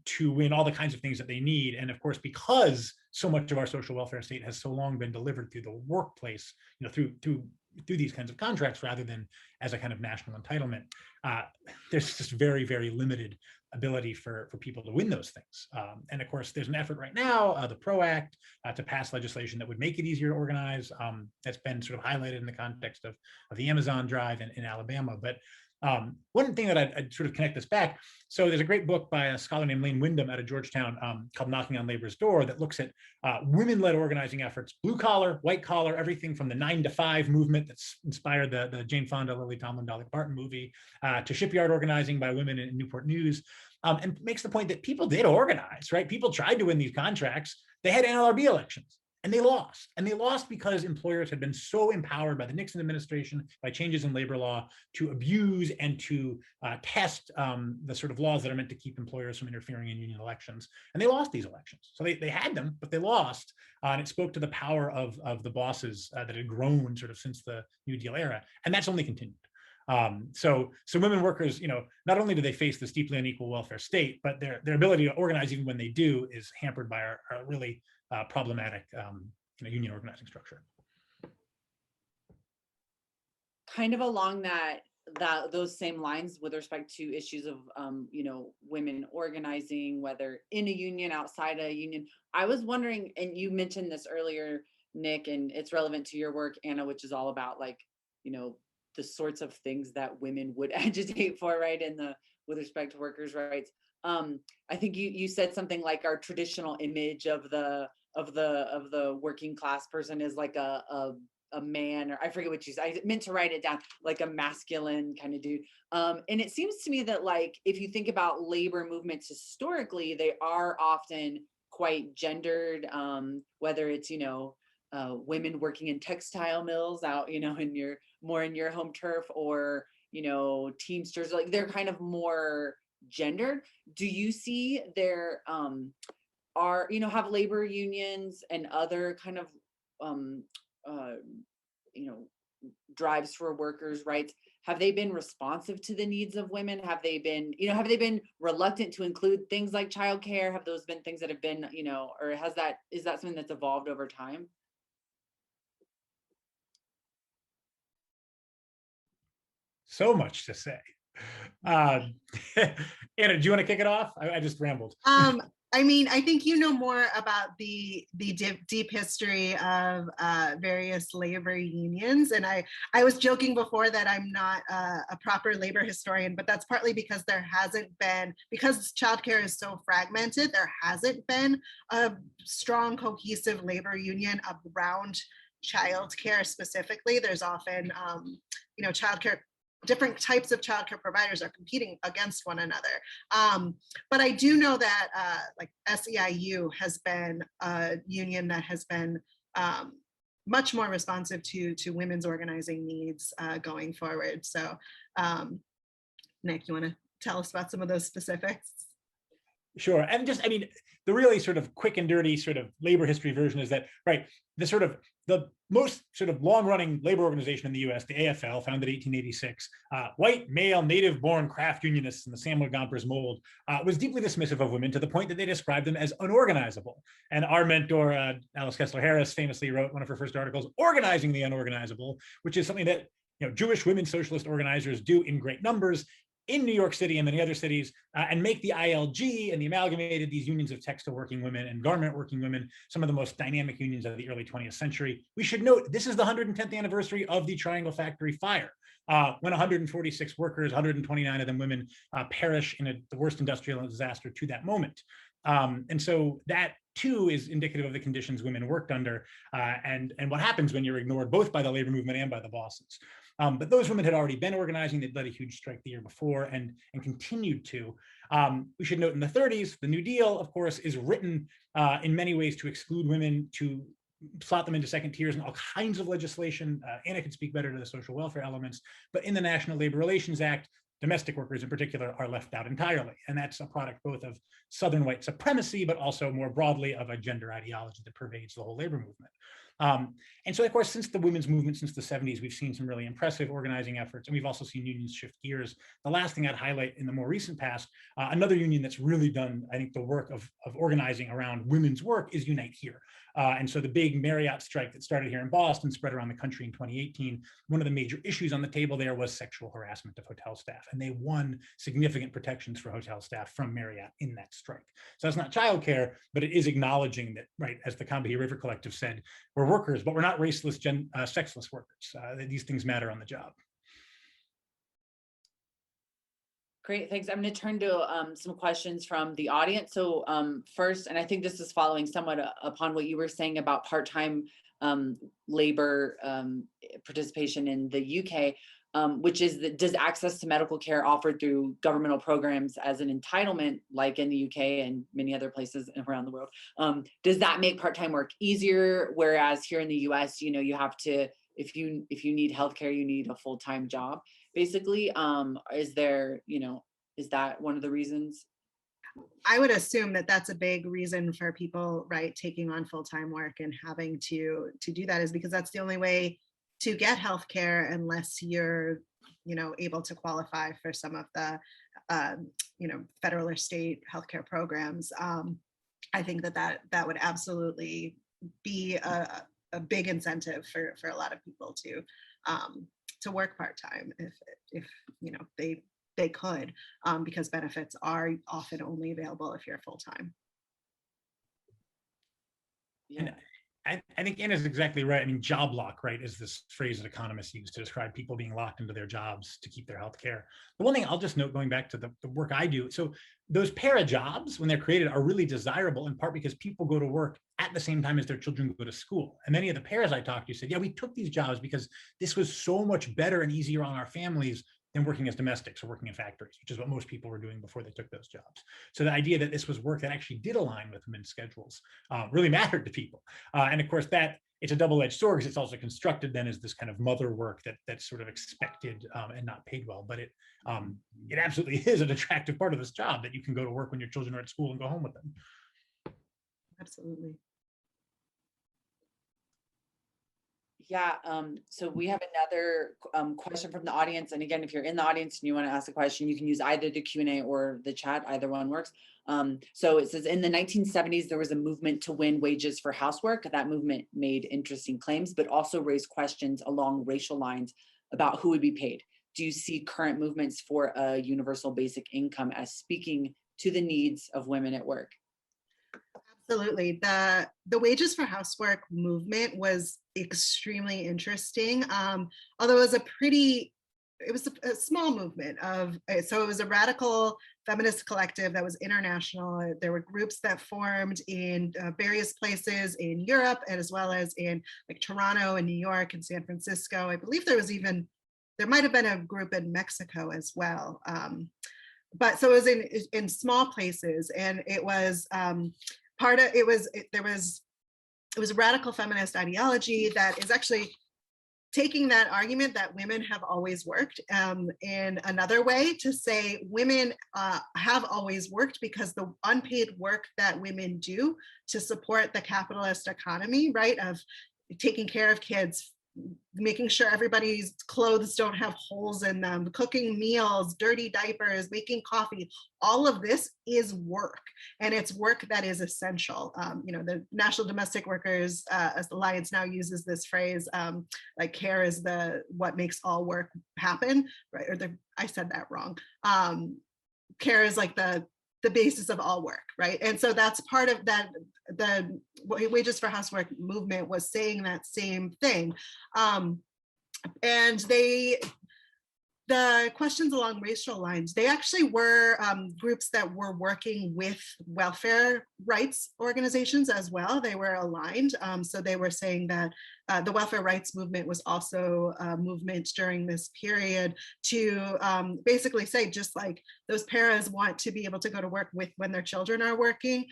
to win all the kinds of things that they need. And of course, because so much of our social welfare state has so long been delivered through the workplace, through these kinds of contracts rather than as a kind of national entitlement, there's just very, very limited ability for people to win those things. And of course, there's an effort right now, the PRO Act, to pass legislation that would make it easier to organize. That's been sort of highlighted in the context of the Amazon drive in Alabama. But one thing that I'd sort of connect this back. So there's a great book by a scholar named Lane Wyndham out of Georgetown called Knocking on Labor's Door that looks at women-led organizing efforts, blue collar, white collar, everything from the 9 to 5 movement that's inspired the Jane Fonda, Lily Tomlin, Dolly Parton movie, to shipyard organizing by women in Newport News, and makes the point that people did organize, right? People tried to win these contracts. They had NLRB elections. And they lost. And they lost because employers had been so empowered by the Nixon administration, by changes in labor law, to abuse and to test the sort of laws that are meant to keep employers from interfering in union elections. And they lost these elections. So they had them, but they lost. And it spoke to the power of the bosses that had grown sort of since the New Deal era. And that's only continued. So women workers, not only do they face this deeply unequal welfare state, but their ability to organize even when they do is hampered by our really problematic union organizing structure. Kind of along those same lines with respect to issues of women organizing, whether in a union, outside a union. I was wondering, and you mentioned this earlier, Nick, and it's relevant to your work, Anna, which is all about the sorts of things that women would agitate for, right? With respect to workers' rights. I think you said something like our traditional image of the working class person is like a man, or I forget what you said. I meant to write it down, like a masculine kind of dude. And it seems to me that if you think about labor movements historically, they are often quite gendered, whether it's women working in textile mills out in your home turf, or Teamsters, they're kind of more gendered. Do you see there have labor unions and other kind of drives for workers' rights, have they been responsive to the needs of women? Have they been reluctant to include things like childcare? Have those been things that have been, or is that something that's evolved over time? So much to say. Anna, do you want to kick it off? I just rambled. I think you know more about the deep history of various labor unions. And I was joking before that I'm not a proper labor historian, but that's partly because because childcare is so fragmented, there hasn't been a strong, cohesive labor union around childcare specifically. There's often, childcare, different types of childcare providers are competing against one another. But I do know that SEIU has been a union that has been much more responsive to women's organizing needs going forward. So Nick, you want to tell us about some of those specifics? Sure. And the really sort of quick and dirty sort of labor history version is that, right, the most sort of long-running labor organization in the US, the AFL, founded in 1886, white, male, native-born craft unionists in the Samuel Gompers mold, was deeply dismissive of women to the point that they described them as unorganizable. And our mentor, Alice Kessler Harris, famously wrote one of her first articles, Organizing the Unorganizable, which is something that Jewish women socialist organizers do in great numbers in New York City and many other cities, and make the ILG and the Amalgamated, these unions of textile working women and garment working women, some of the most dynamic unions of the early 20th century. We should note, this is the 110th anniversary of the Triangle Factory fire, when 146 workers, 129 of them women, perish in the worst industrial disaster to that moment. And so that too is indicative of the conditions women worked under, and what happens when you're ignored both by the labor movement and by the bosses. But those women had already been organizing. They'd led a huge strike the year before and continued to. We should note in the 30s, the New Deal, of course, is written in many ways to exclude women, to slot them into second tiers and all kinds of legislation. Anna can speak better to the social welfare elements, but in the National Labor Relations Act, domestic workers in particular are left out entirely. And that's a product both of Southern white supremacy, but also more broadly of a gender ideology that pervades the whole labor movement. And so, of course, since the women's movement, since the 70s, we've seen some really impressive organizing efforts, and we've also seen unions shift gears. The last thing I'd highlight in the more recent past, another union that's really done, I think, the work of organizing around women's work is Unite Here. And so the big Marriott strike that started here in Boston spread around the country in 2018. One of the major issues on the table there was sexual harassment of hotel staff, and they won significant protections for hotel staff from Marriott in that strike. So that's not childcare, but it is acknowledging that, right, as the Combahee River Collective said, we're workers, but we're not raceless, sexless workers. These things matter on the job. Great, thanks. I'm going to turn to some questions from the audience. So first, and I think this is following somewhat upon what you were saying about part-time labor participation in the UK, which is that does access to medical care offered through governmental programs as an entitlement, like in the UK and many other places around the world, does that make part-time work easier? Whereas here in the US, you know, you have to, if you need healthcare, you need a full-time job. Basically, is there, you know, is that one of the reasons? I would assume that that's a big reason for people, right, taking on full-time work and having to do that, is because that's the only way to get healthcare unless you're, you know, able to qualify for some of the, you know, federal or state healthcare programs. I think that would absolutely be a big incentive for a lot of people to work part-time if you know they could, because benefits are often only available if you're full-time. Yeah. And I think Anna's exactly right. I mean, job lock, right, is this phrase that economists use to describe people being locked into their jobs to keep their health care. The one thing I'll just note, going back to the work I do, so those para jobs, when they're created, are really desirable in part because people go to work at the same time as their children go to school. And many of the paras I talked to said, yeah, we took these jobs because this was so much better and easier on our families than working as domestics or working in factories, which is what most people were doing before they took those jobs. So the idea that this was work that actually did align with women's schedules really mattered to people. And of course, that it's a double-edged sword because it's also constructed then as this kind of mother work that's sort of expected and not paid well. But it absolutely is an attractive part of this job, that you can go to work when your children are at school and go home with them. Absolutely. Yeah, so we have another question from the audience. And again, if you're in the audience and you want to ask a question, you can use either the Q&A or the chat, either one works. So it says, in the 1970s, there was a movement to win wages for housework. That movement made interesting claims, but also raised questions along racial lines about who would be paid. Do you see current movements for a universal basic income as speaking to the needs of women at work? Absolutely. The wages for housework movement was extremely interesting. Although it was a small movement so it was a radical feminist collective that was international. There were groups that formed in various places in Europe, and as well as in like Toronto and New York and San Francisco. I believe there might have been a group in Mexico as well. But so it was in small places, and it was there was a radical feminist ideology that is actually taking that argument that women have always worked in another way to say women have always worked because the unpaid work that women do to support the capitalist economy, right, of taking care of kids, making sure everybody's clothes don't have holes in them, cooking meals, dirty diapers, making coffee, all of this is work, and it's work that is essential. You know, the National Domestic Workers Alliance now uses this phrase, like care is what makes all work happen, right? I said that wrong. Care is like the basis of all work, right? And so that's part of that. The wages for housework movement was saying that same thing, and the questions along racial lines, they actually were groups that were working with welfare rights organizations as well. They were aligned. So they were saying that the welfare rights movement was also a movement during this period to basically say, just like those paras want to be able to go to work with when their children are working.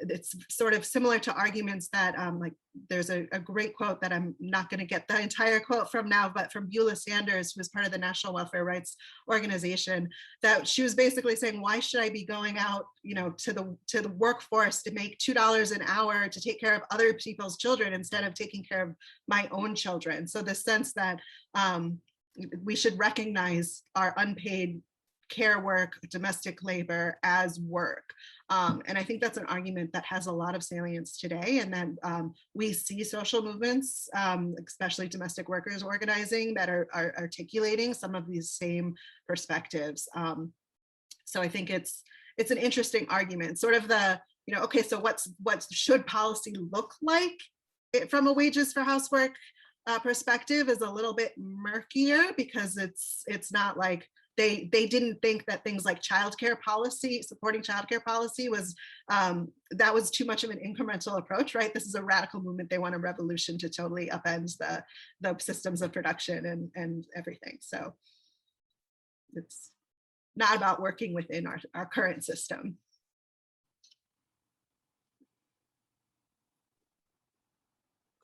It's sort of similar to arguments that like there's a great quote that I'm not going to get the entire quote from now, but from Beulah Sanders, who was part of the National Welfare Rights Organization, that she was basically saying, why should I be going out, you know, to the workforce to make $2 an hour to take care of other people's children instead of taking care of my own children? So the sense that we should recognize our unpaid care work, domestic labor as work. And I think that's an argument that has a lot of salience today, and that we see social movements, especially domestic workers organizing, that are articulating some of these same perspectives. So I think it's an interesting argument, sort of the, you know, okay, so what should policy look like from a wages for housework perspective is a little bit murkier, because it's not like they didn't think that things like childcare policy, supporting childcare policy was, that was too much of an incremental approach, right? This is a radical movement. They want a revolution to totally upend the systems of production and everything. So it's not about working within our current system.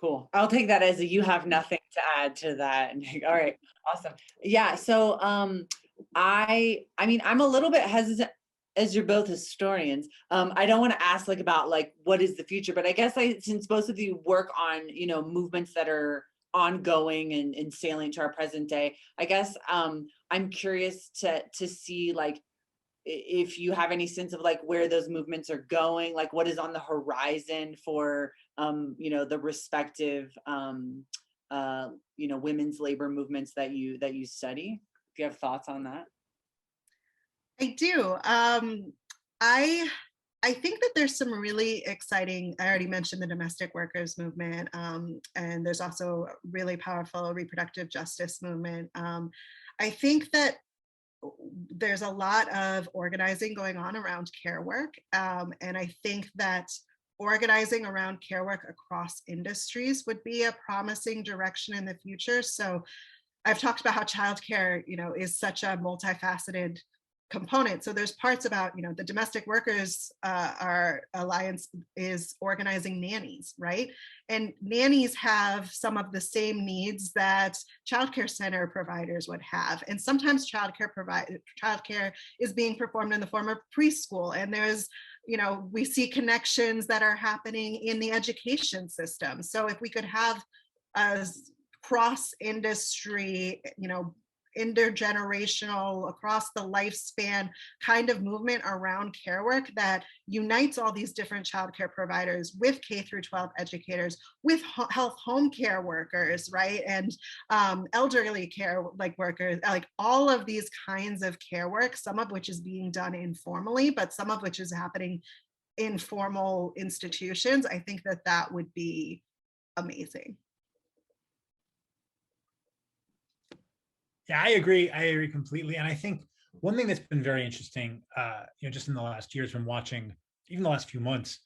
Cool. I'll take that as a you have nothing to add to that. All right, awesome. Yeah, so I mean, I'm a little bit hesitant, as you're both historians. I don't want to ask like about like what is the future, but I guess since both of you work on, you know, movements that are ongoing and salient to our present day, I guess I'm curious to see like if you have any sense of like where those movements are going, like what is on the horizon for you know, the respective you know, women's labor movements that you study. Do you have thoughts on that? I do. I think that there's some really exciting, I already mentioned the domestic workers movement, and there's also a really powerful reproductive justice movement. I think that there's a lot of organizing going on around care work, and I think that organizing around care work across industries would be a promising direction in the future. So I've talked about how childcare, you know, is such a multifaceted component. So there's parts about, you know, the domestic workers, our alliance is organizing nannies, right? And nannies have some of the same needs that childcare center providers would have. And sometimes childcare is being performed in the form of preschool. And there's, you know, we see connections that are happening in the education system. So if we could have a cross-industry, you know, intergenerational, across the lifespan kind of movement around care work that unites all these different childcare providers with K through 12 educators, with health home care workers, right? And elderly care like workers, like all of these kinds of care work, some of which is being done informally, but some of which is happening in formal institutions. I think that that would be amazing. Yeah, I agree completely. And I think one thing that's been very interesting, you know, just in the last years from watching, even the last few months.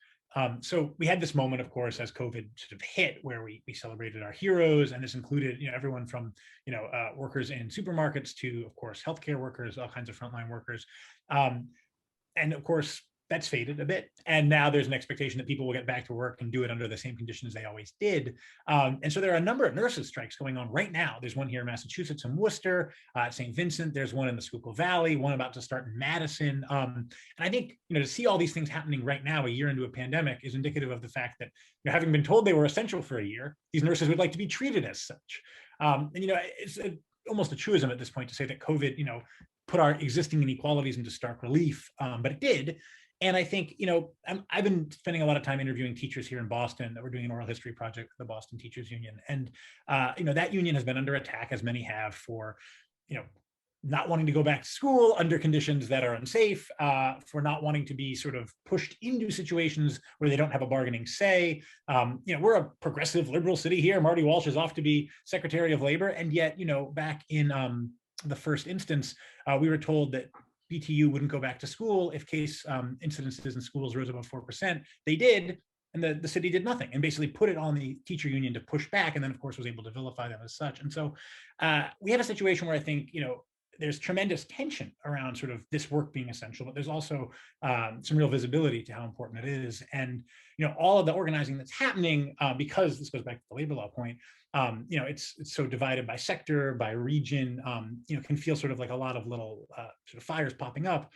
So we had this moment, of course, as COVID sort of hit, where we celebrated our heroes, and this included, you know, everyone from, you know, workers in supermarkets to, of course, healthcare workers, all kinds of frontline workers. And of course, that's faded a bit. And now there's an expectation that people will get back to work and do it under the same conditions they always did. And so there are a number of nurses strikes going on right now. There's one here in Massachusetts in Worcester, St. Vincent. There's one in the Schuylkill Valley, one about to start in Madison. And I think, you know, to see all these things happening right now, a year into a pandemic, is indicative of the fact that, you know, having been told they were essential for a year, these nurses would like to be treated as such. And, you know, it's almost a truism at this point to say that COVID, you know, put our existing inequalities into stark relief, but it did. And I think, you know, I've been spending a lot of time interviewing teachers here in Boston that we're doing an oral history project with the Boston Teachers Union. And, you know, that union has been under attack, as many have, for, you know, not wanting to go back to school under conditions that are unsafe, for not wanting to be sort of pushed into situations where they don't have a bargaining say. You know, we're a progressive liberal city here. Marty Walsh is off to be Secretary of Labor. And yet, you know, back in the first instance, we were told that BTU wouldn't go back to school if case incidences in schools rose above 4%. They did, and the city did nothing and basically put it on the teacher union to push back, and then of course was able to vilify them as such. And so we have a situation where I think, there's tremendous tension around sort of this work being essential, but there's also some real visibility to how important it is. And, all of the organizing that's happening, because this goes back to the labor law point, it's so divided by sector, by region, can feel sort of like a lot of little sort of fires popping up,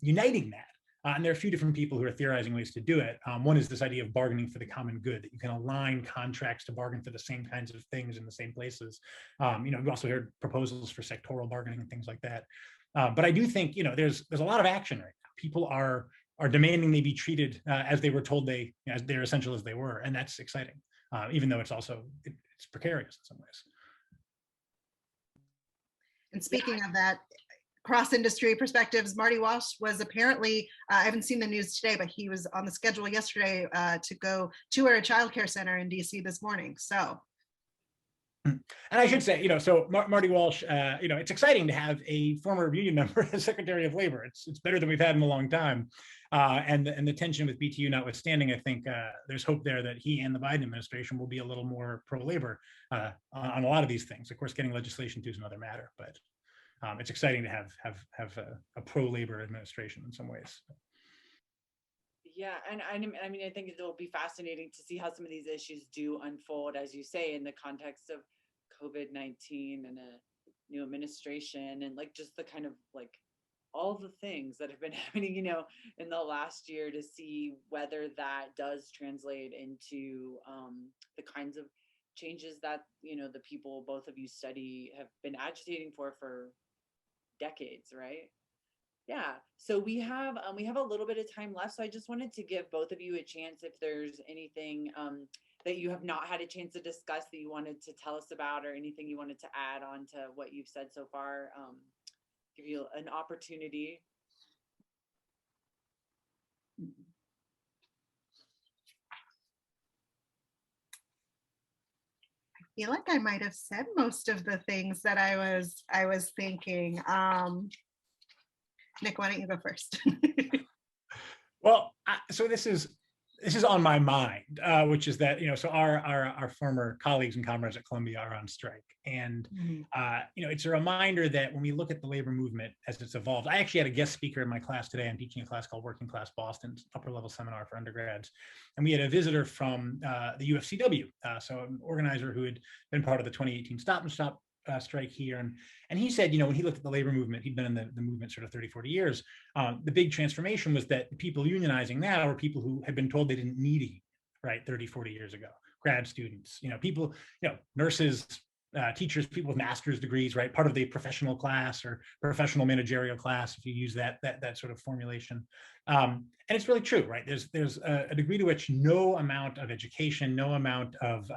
uniting that. And there are a few different people who are theorizing ways to do it. One is this idea of bargaining for the common good, that you can align contracts to bargain for the same kinds of things in the same places. We've also heard proposals for sectoral bargaining and things like that. But I do think, there's a lot of action right now. People are demanding they be treated as they were told as they're essential as they were, and that's exciting, even though it's also it's precarious in some ways. And speaking of that, cross-industry perspectives, Marty Walsh was apparently, I haven't seen the news today, but he was on the schedule yesterday to go tour a childcare center in DC this morning. So. And I should say, so Marty Walsh, it's exciting to have a former union member as Secretary of Labor. It's better than we've had in a long time. And the tension with BTU notwithstanding, I think there's hope there that he and the Biden administration will be a little more pro-labor on a lot of these things. Of course, getting legislation through is another matter, but it's exciting to have a pro-labor administration in some ways. Yeah, and I mean, I think it'll be fascinating to see how some of these issues do unfold, as you say, in the context of COVID-19 and a new administration, and like just the kind of like all the things that have been happening, in the last year, to see whether that does translate into the kinds of changes that the people both of you study have been agitating for decades, right? Yeah, so we have a little bit of time left, so I just wanted to give both of you a chance if there's anything that you have not had a chance to discuss that you wanted to tell us about, or anything you wanted to add on to what you've said so far. Give you an opportunity. I feel like I might have said most of the things that I was thinking. Nick, why don't you go first? Well, so this is on my mind, which is that so our former colleagues and comrades at Columbia are on strike, and it's a reminder that when we look at the labor movement as it's evolved. I actually had a guest speaker in my class today. I'm teaching a class called Working Class Boston, upper level seminar for undergrads, and we had a visitor from the UFCW, so an organizer who had been part of the 2018 Stop and Shop strike here, and he said, when he looked at the labor movement, he'd been in the movement sort of 30-40 years. The big transformation was that the people unionizing now were people who had been told they didn't need a union, right, 30-40 years ago. Grad students, people, nurses, teachers, people with master's degrees, right, part of the professional class or professional managerial class, if you use that sort of formulation. And it's really true, right? There's a degree to which no amount of education, no amount of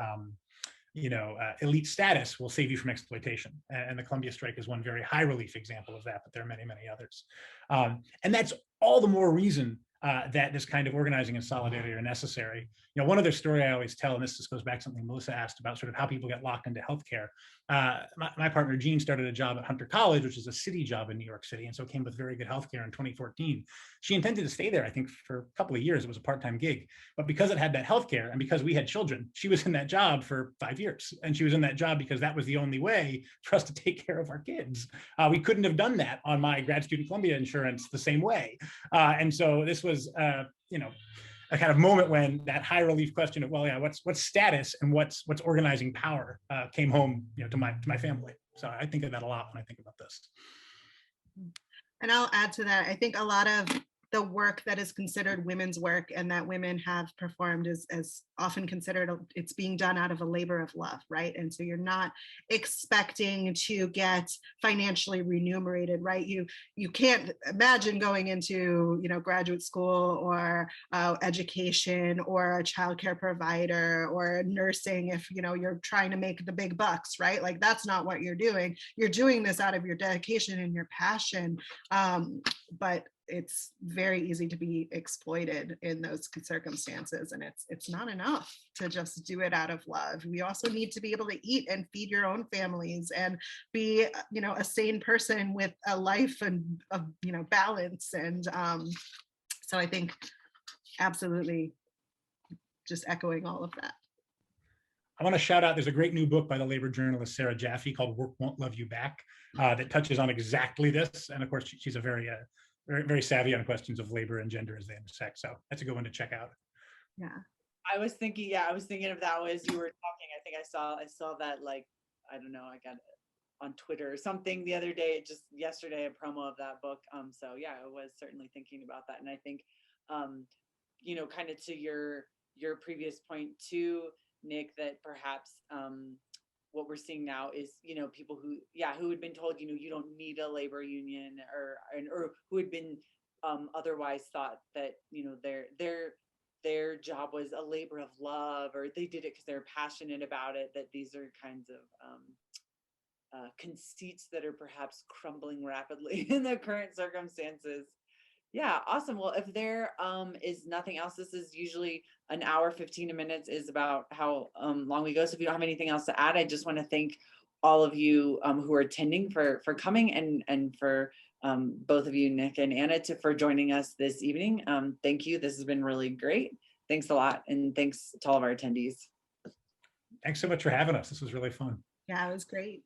elite status will save you from exploitation. And the Columbia strike is one very high relief example of that, but there are many, many others. And that's all the more reason that this kind of organizing and solidarity are necessary. One other story I always tell, and this just goes back to something Melissa asked about sort of how people get locked into healthcare. My partner, Jean, started a job at Hunter College, which is a city job in New York City, and so came with very good healthcare in 2014. She intended to stay there, I think, for a couple of years. It was a part-time gig. But because it had that healthcare and because we had children, she was in that job for 5 years. And she was in that job because that was the only way for us to take care of our kids. We couldn't have done that on my grad student Columbia insurance the same way. And so this was, a kind of moment when that high relief question of, well, yeah, what's status and what's organizing power came home, to my family. So I think of that a lot when I think about this. And I'll add to that. I think a lot of the work that is considered women's work and that women have performed is often considered, it's being done out of a labor of love, right? And so you're not expecting to get financially remunerated, right? You can't imagine going into, graduate school or education or a childcare provider or nursing if, you're trying to make the big bucks, right? Like that's not what you're doing. You're doing this out of your dedication and your passion. But it's very easy to be exploited in those circumstances, and it's not enough to just do it out of love. We also need to be able to eat and feed your own families and be, you know, a sane person with a life and of, you know, balance. And so I think absolutely just echoing all of that. I want to shout out, there's a great new book by the labor journalist Sarah Jaffe called Work Won't Love You Back, that touches on exactly this. And of course, she's a very, very savvy on questions of labor and gender as they intersect. So that's a good one to check out. Yeah. I was thinking of that as you were talking. I think I saw that, like, I don't know, I got it on Twitter or something the other day, just yesterday, a promo of that book. So yeah, I was certainly thinking about that. And I think, you know, kind of to your previous point too, Nick, that perhaps what we're seeing now is, you know, people who had been told, you know, you don't need a labor union, or who had been otherwise thought that, you know, their job was a labor of love, or they did it because they're passionate about it, that these are kinds of conceits that are perhaps crumbling rapidly in the current circumstances. Yeah, awesome. Well, if there is nothing else, this is usually an hour, 15 minutes is about how long we go. So if you don't have anything else to add, I just want to thank all of you who are attending for coming, and for both of you, Nick and Anna, for joining us this evening. Thank you. This has been really great. Thanks a lot. And thanks to all of our attendees. Thanks so much for having us. This was really fun. Yeah, it was great.